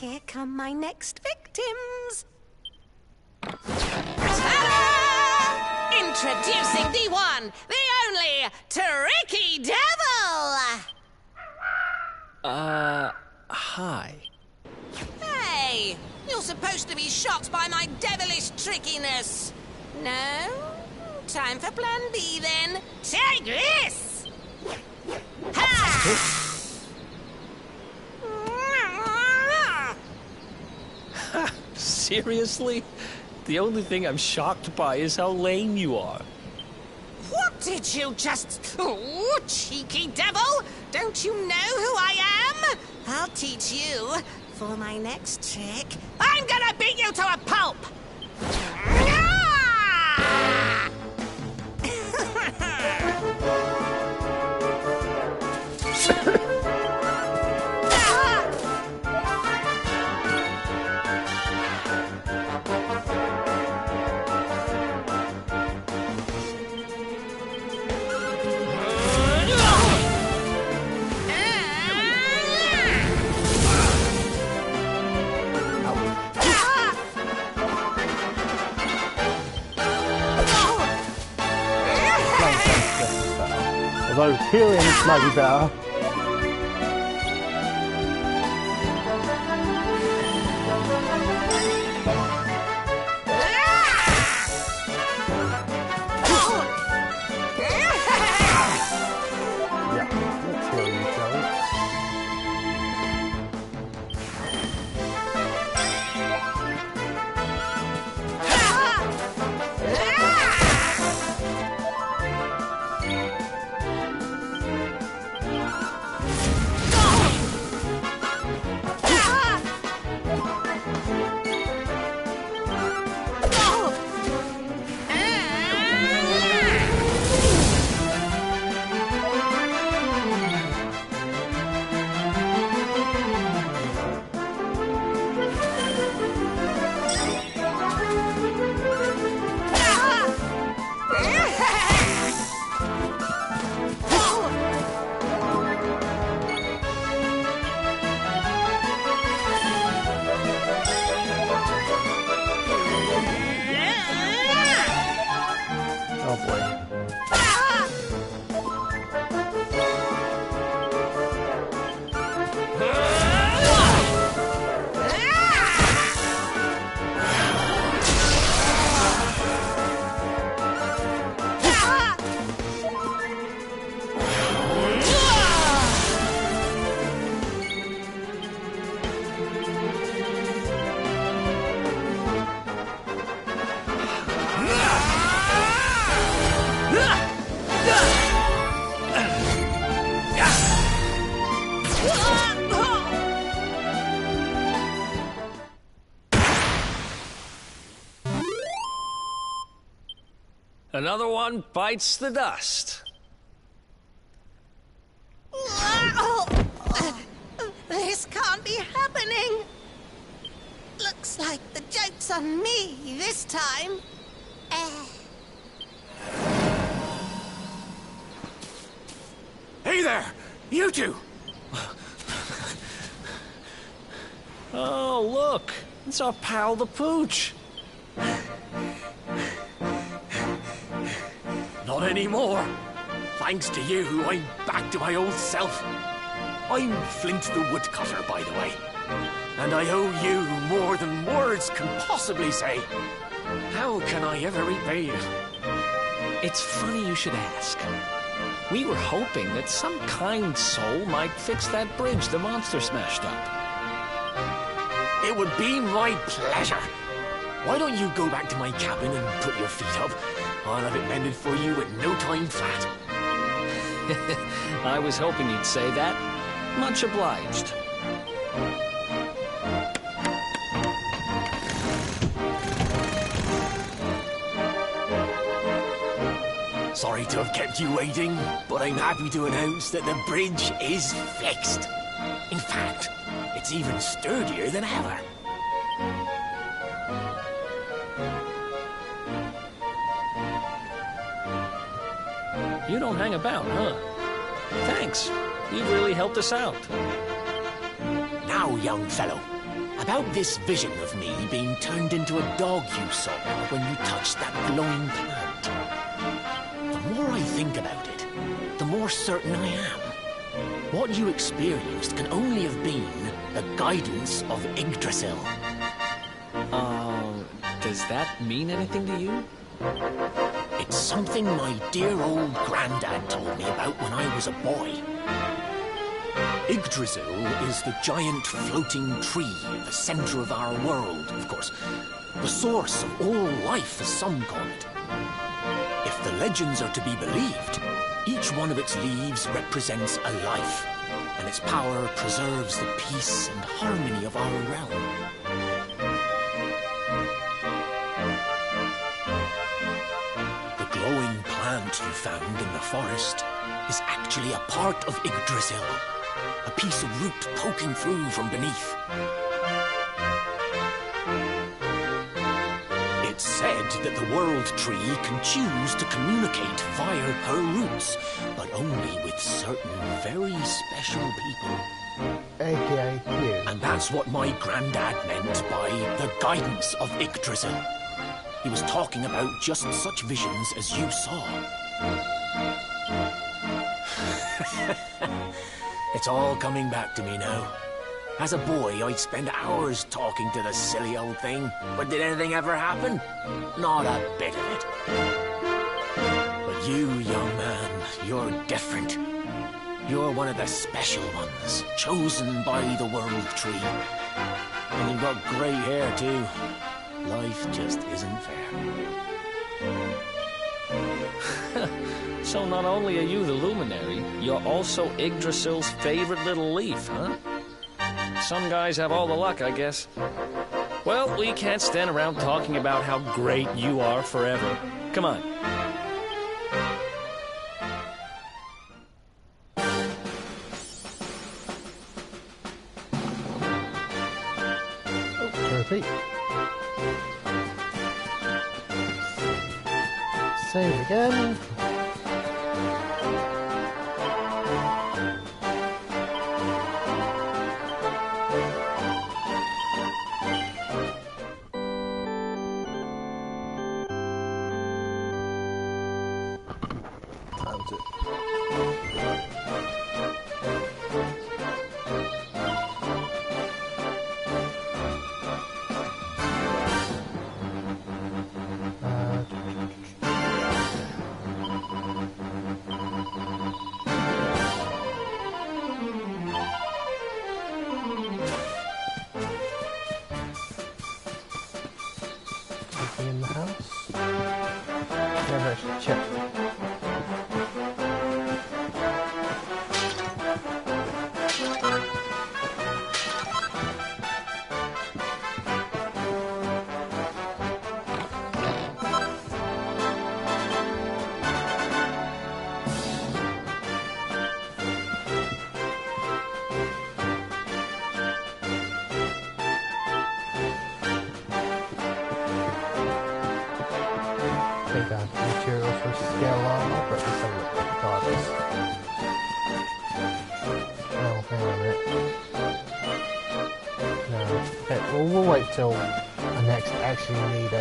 Here come my next victims. Ta-da! Introducing the one, the only, Tricky Devil! Hi. Hey, you're supposed to be shocked by my devilish trickiness. No? Time for plan B then. Take this! Ha! Seriously? The only thing I'm shocked by is how lame you are. What did you just... Oh, cheeky devil! Don't you know who I am? I'll teach you. For my next trick, I'm gonna beat you to a pulp! Although healing might be better. Yeah, let's heal you, shall we? Another one bites the dust. This can't be happening. Looks like the joke's on me this time. Hey there! You two! Oh, look! It's our pal the Pooch. Not anymore. Thanks to you, I'm back to my old self. I'm Flint the Woodcutter, by the way. And I owe you more than words can possibly say. How can I ever repay you? It's funny you should ask. We were hoping that some kind soul might fix that bridge the monster smashed up. It would be my pleasure. Why don't you go back to my cabin and put your feet up? I'll have it mended for you in no time flat. I was hoping you'd say that. Much obliged. Sorry to have kept you waiting, but I'm happy to announce that the bridge is fixed. In fact, it's even sturdier than ever. You don't hang about, huh? Thanks. You've really helped us out. Now, young fellow, about this vision of me being turned into a dog you saw when you touched that glowing plant. The more I think about it, the more certain I am. What you experienced can only have been the guidance of Yggdrasil. Does that mean anything to you? It's something my dear old granddad told me about when I was a boy. Yggdrasil is the giant floating tree at the center of our world, of course. The source of all life, as some call it. If the legends are to be believed, each one of its leaves represents a life, and its power preserves the peace and harmony of our realm. The glowing plant you found in the forest is actually a part of Yggdrasil, a piece of root poking through from beneath. It's said that the World Tree can choose to communicate via her roots, but only with certain very special people. AKA you. And that's what my granddad meant by the guidance of Yggdrasil. He was talking about just such visions as you saw. It's all coming back to me now. As a boy, I'd spend hours talking to the silly old thing. But did anything ever happen? Not a bit of it. But you, young man, you're different. You're one of the special ones, chosen by the World Tree. And you've got grey hair, too. Life just isn't fair. So not only are you the luminary, you're also Yggdrasil's favorite little leaf, huh? Some guys have all the luck, I guess. Well, we can't stand around talking about how great you are forever. Come on. Oh, trophy. Save again. Times it. Anything in the house? Never actually checked. take materials for scale armor, but let's have a look regardless. Oh, hang on a minute. No. Okay, well, we'll wait till I next actually need a...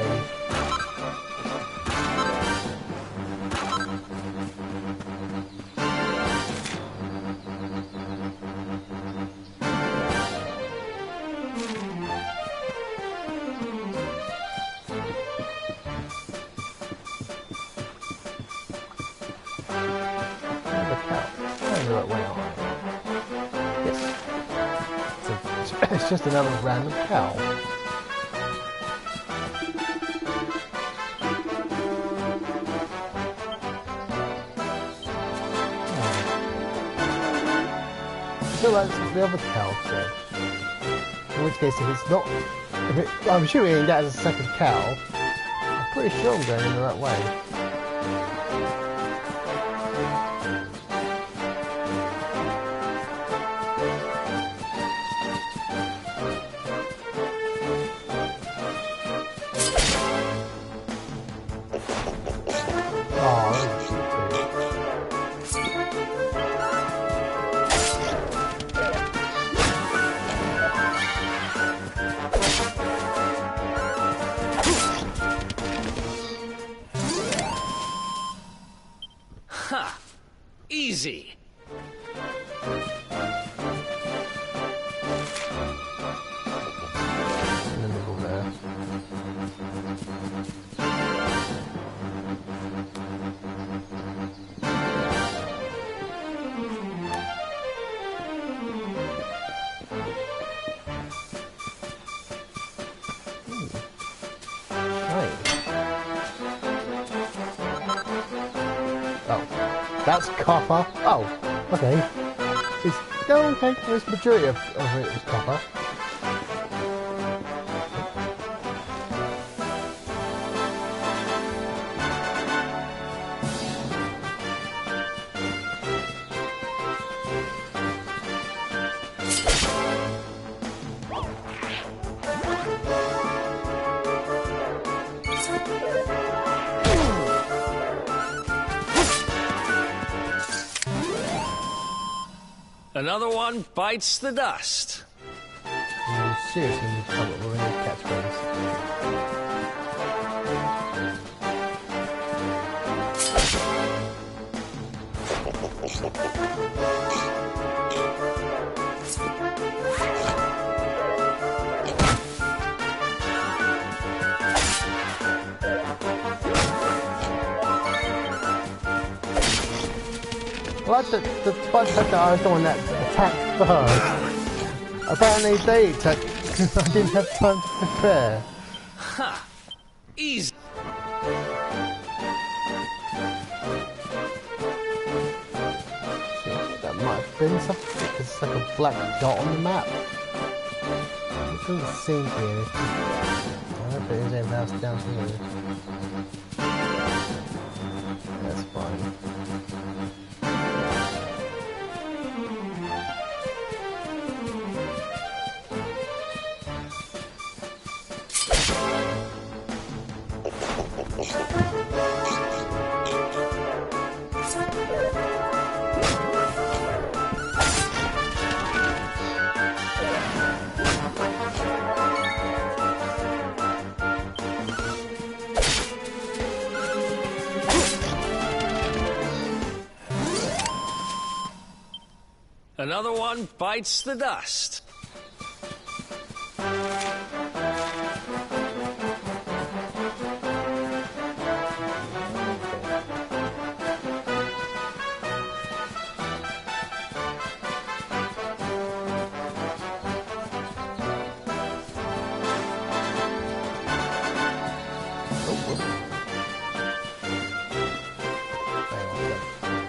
It's just another random cow. So that's the other cow then. In which case, if it's not, I'm assuming that is a second cow. I'm pretty sure I'm going in the right way. Ha! Easy. In the middle there. That's copper. Oh, okay. Okay. There's the majority of it is copper. Another one bites the dust. You seriously need to come up with a new catchphrase. Well, despite the fact that I was the one that attacked first, apparently they attacked because I didn't have time to prepare. Ha! Easy. That might have been something. It's like a black dot on the map. It doesn't seem to be anything. I hope there is anything else down here. That's fine. Another one bites the dust.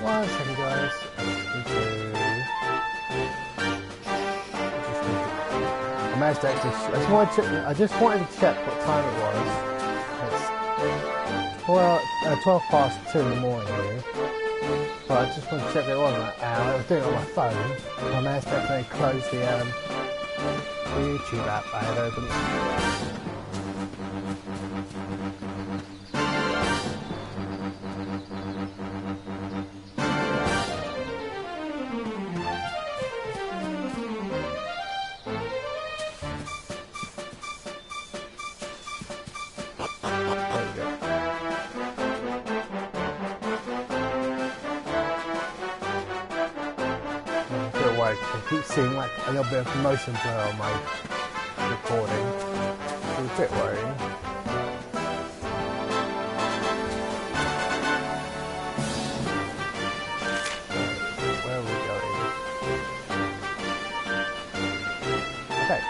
One second, guys. I managed to actually. I just wanted to check what time it was. It's 12 past 2 in the morning here. But I just wanted to check that it wasn't. I was doing it on my phone. I managed to actually close the YouTube app I had open. sorry, I keep seeing like a little bit of motion blur on my recording. It's a bit worrying. Where are we going? Okay.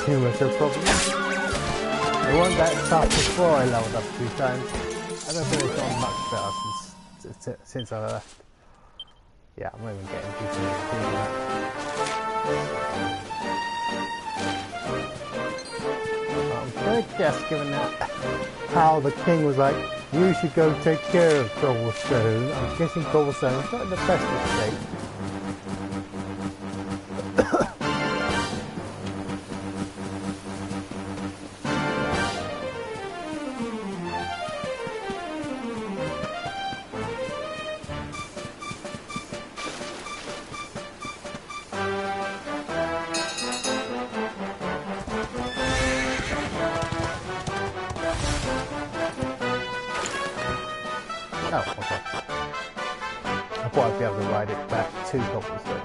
Too much of a problem. It wasn't that tough before I leveled up 2 times. I don't think it's gotten much better since I left. Yeah, I'm not even getting too much of that. I'm gonna guess, given that how the king was like, you should go take care of Cobblestone. I'm guessing Cobblestone's not in the best of shape. Oh, okay. I thought I'd be able to ride it back to Cobblestone.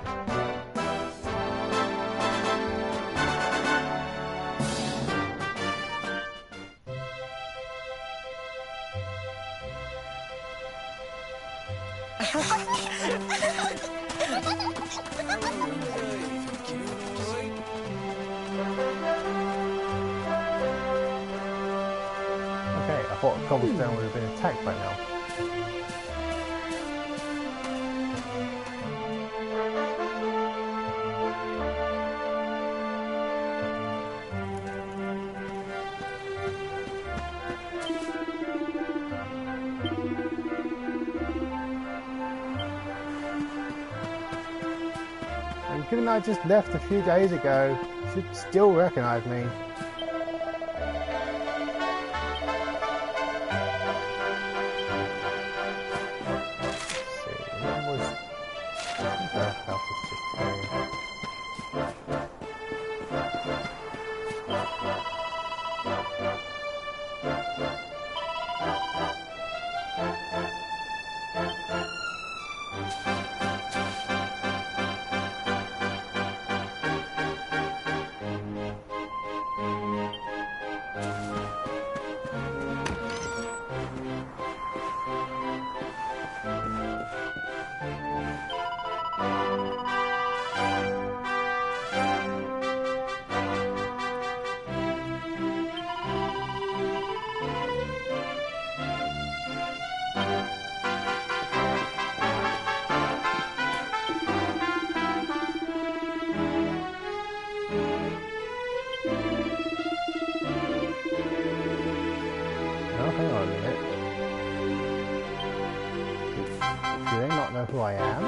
Okay, I thought Cobblestone would have been attacked by now. And given I just left a few days ago, you should still recognise me. Hang on a minute. Do they not know who I am?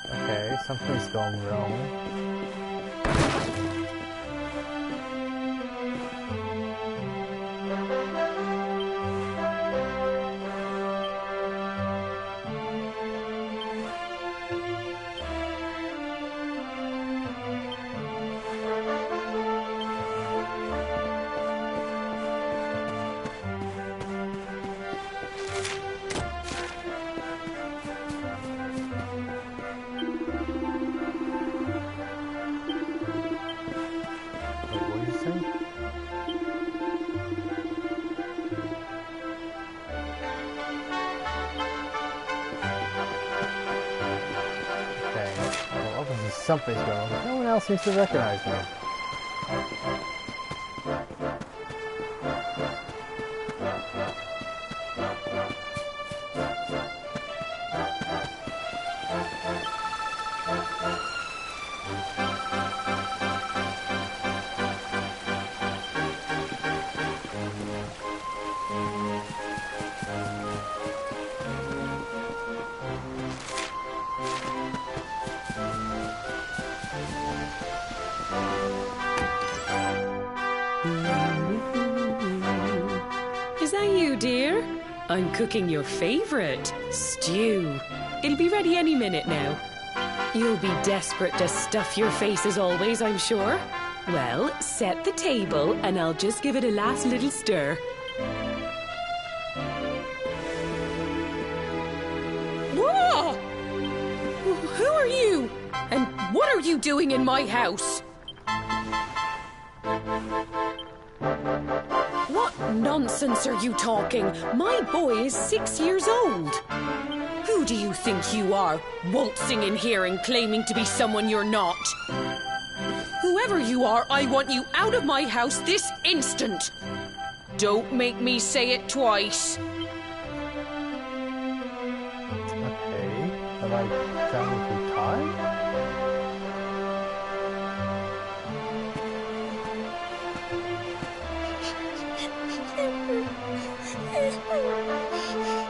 Okay, something's gone wrong. Something's going on, but no one else seems to recognize me. I'm cooking your favourite, stew. It'll be ready any minute now. You'll be desperate to stuff your face as always, I'm sure. Well, set the table and I'll just give it a last little stir. Whoa! Who are you? And what are you doing in my house? What nonsense are you talking? My boy is 6 years old. Who do you think you are, waltzing in here and claiming to be someone you're not? Whoever you are, I want you out of my house this instant. Don't make me say it twice. Okay, have I traveled through time?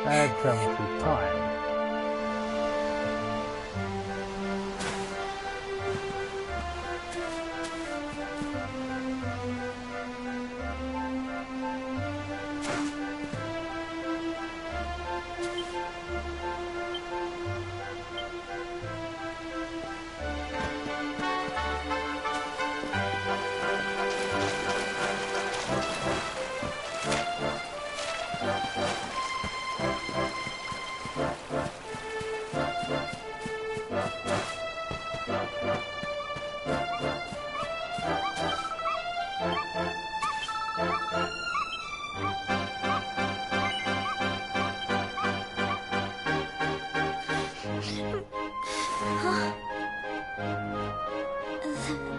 I have traveled through time.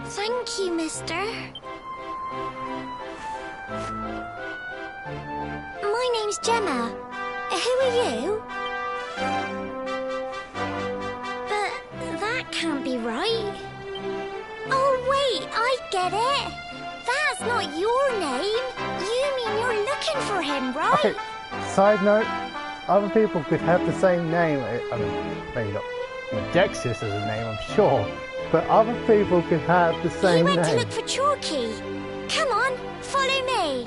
Thank you, mister. My name's Gemma. Who are you? But that can't be right. Oh, wait, I get it. That's not your name. You mean you're looking for him, right? Okay, side note, other people could have the same name. I mean, maybe not Dexius as a name, I'm sure. But other people could have the same He went name. to look for Chalky. Come on, follow me.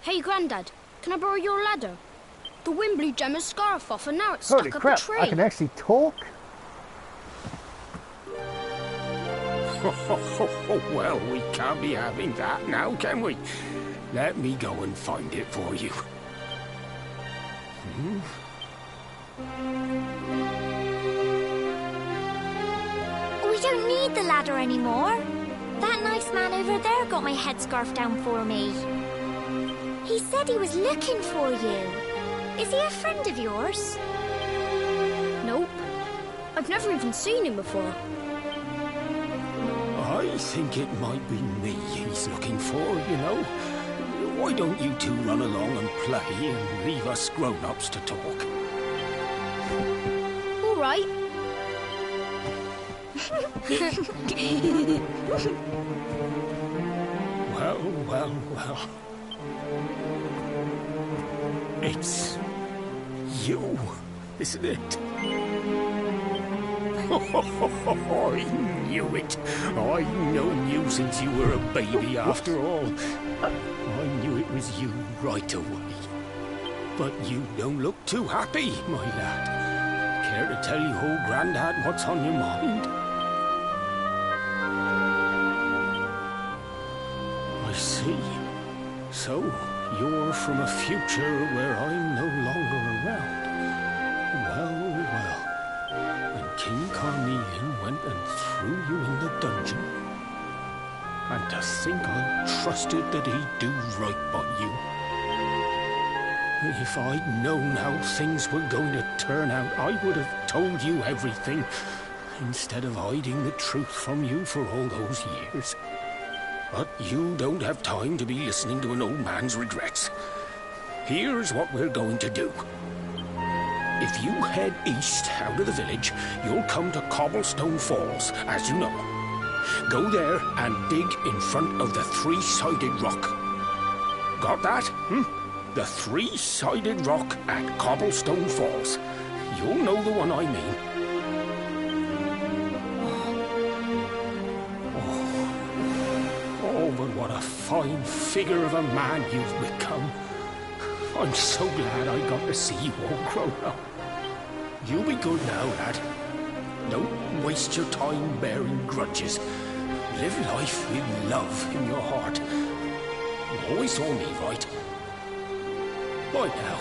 Hey, Grandad, can I borrow your ladder? The wind blew Gemma's scarf off and now it's Holy stuck crap, up a tree. I can actually talk? Well, we can't be having that now, can we? Let me go and find it for you. We don't need the ladder anymore. That nice man over there got my headscarf down for me. He said he was looking for you. Is he a friend of yours? Nope. I've never even seen him before. I think it might be me he's looking for, you know. Why don't you two run along and play and leave us grown-ups to talk? All right. Well. It's you, isn't it? I knew it. I've known you since you were a baby, after all. I knew it was you right away. But you don't look too happy, my lad. Care to tell your old Grandad what's on your mind? I see. So, you're from a future where I'm no longer around. Well, well. When King Carnelian went and threw you in the dungeon, and to think I trusted that he'd do right by you. If I'd known how things were going to turn out, I would have told you everything, instead of hiding the truth from you for all those years. But you don't have time to be listening to an old man's regrets. Here's what we're going to do. If you head east out of the village, you'll come to Cobblestone Falls, as you know. Go there and dig in front of the three-sided rock. Got that? The three-sided rock at Cobblestone Falls. You'll know the one I mean. Oh, but what a fine figure of a man you've become. I'm so glad I got to see you all grown up. You'll be good now, lad. Don't waste your time bearing grudges. Live life with love in your heart. You always saw me right. Bye now.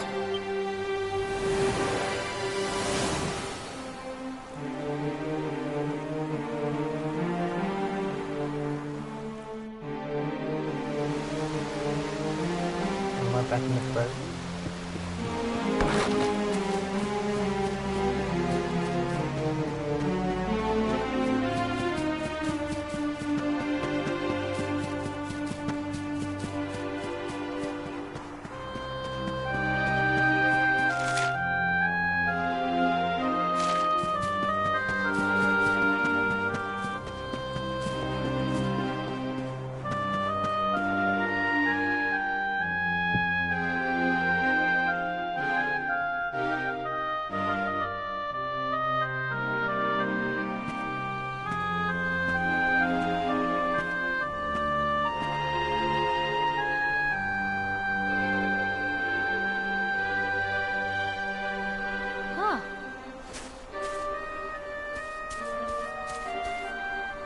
Am I back in the boat?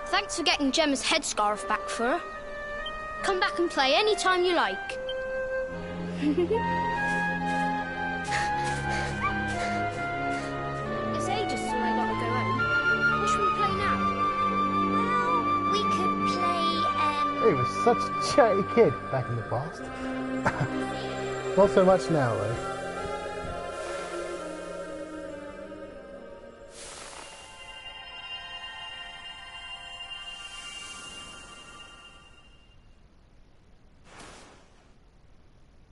Thanks for getting Gemma's headscarf back for her. Come back and play any time you like. It's ages till I gotta go home. What should we play now? Well, we could play, He was such a chatty kid back in the past. Not so much now, though.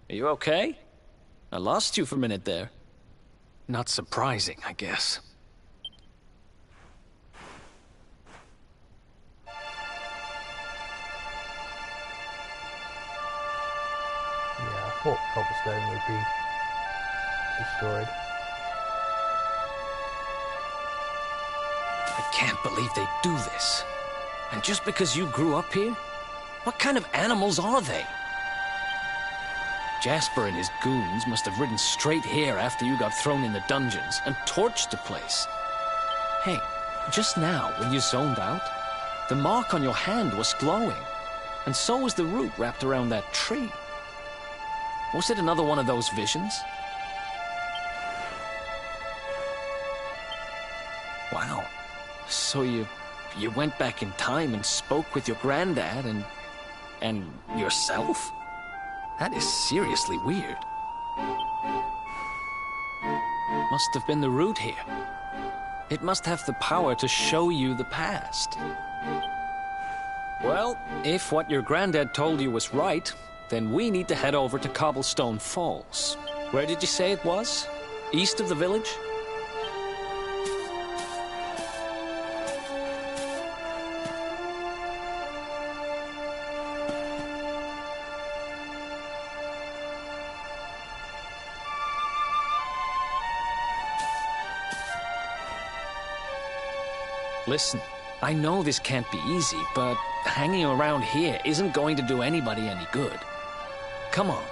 Are you okay? I lost you for a minute there. Not surprising, I guess. Yeah, I thought Cobblestone would be destroyed. I can't believe they do this. And just because you grew up here? What kind of animals are they? Jasper and his goons must have ridden straight here after you got thrown in the dungeons and torched the place. Hey, just now, when you zoned out, the mark on your hand was glowing, and so was the root wrapped around that tree. Was it another one of those visions? Wow. So you went back in time and spoke with your granddad and yourself? That is seriously weird. Must have been the root here. It must have the power to show you the past. Well, if what your granddad told you was right, then we need to head over to Cobblestone Falls. Where did you say it was? East of the village? Listen, I know this can't be easy, but hanging around here isn't going to do anybody any good. Come on.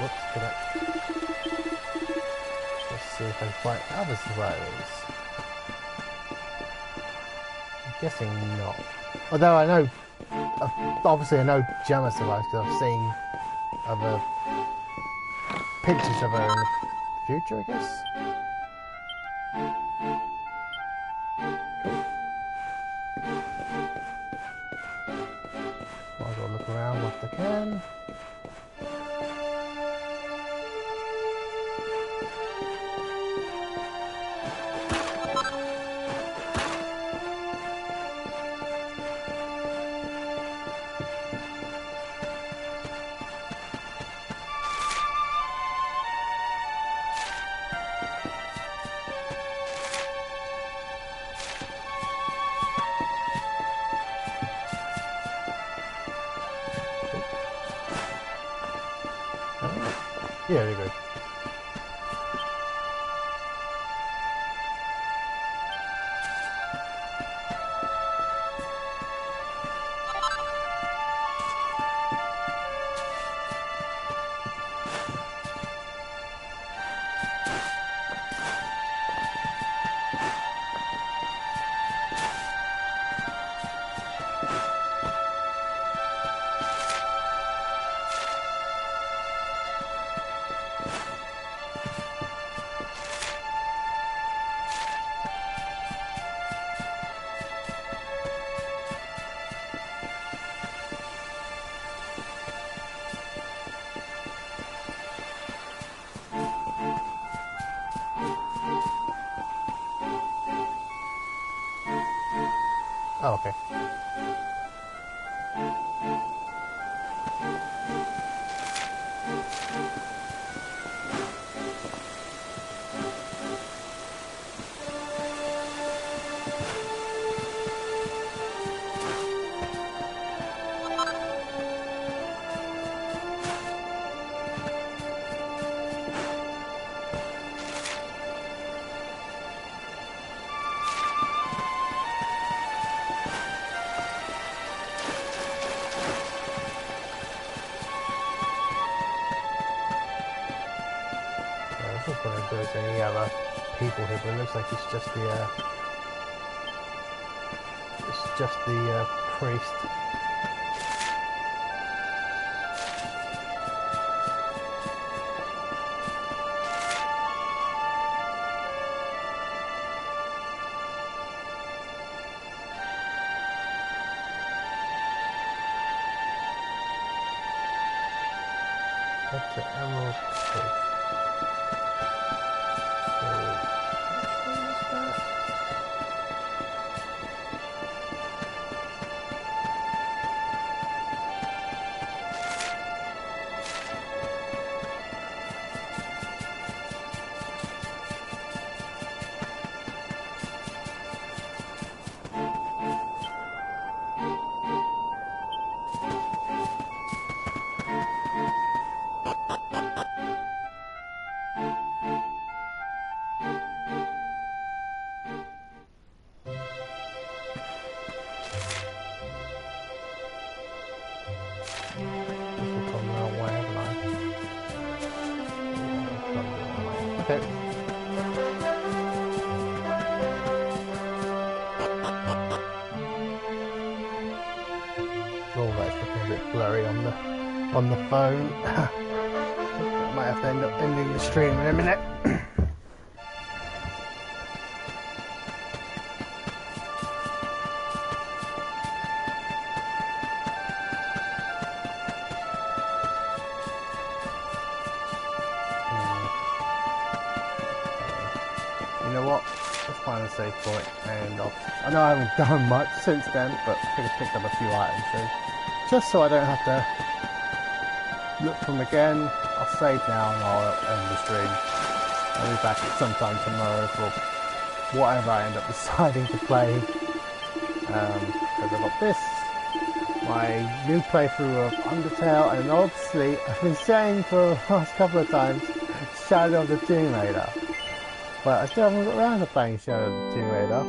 Whoops, could I? Let's see if I can find other survivors. I'm guessing not. Although I know, obviously I know Gemma survives because I've seen other pictures of her in the future, I guess. Might as well look around what I can. Yeah, there you go. Oh, okay. I was wondering if there's any other people here, but it looks like it's just the priest. That's the Emerald Coast. Okay. Oh, that's looking a bit blurry on the phone. I might have to end up ending the stream in a minute. You know what? Let's find a safe point, and I know I haven't done much since then, but I think I've picked up a few items, so just so I don't have to look for them again, I'll save now and I'll end the stream. I'll be back sometime tomorrow for whatever I end up deciding to play. Because I've got this, my new playthrough of Undertale, and obviously I've been saying for the last couple of times, Shadow of the Tomb Raider. But I still haven't got around to playing Shadow of the Tomb Raider.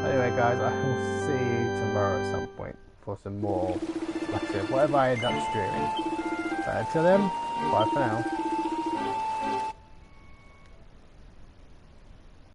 Anyway guys, I will see you tomorrow at some point for some more, like I said, whatever I end up streaming. Until then, bye for now.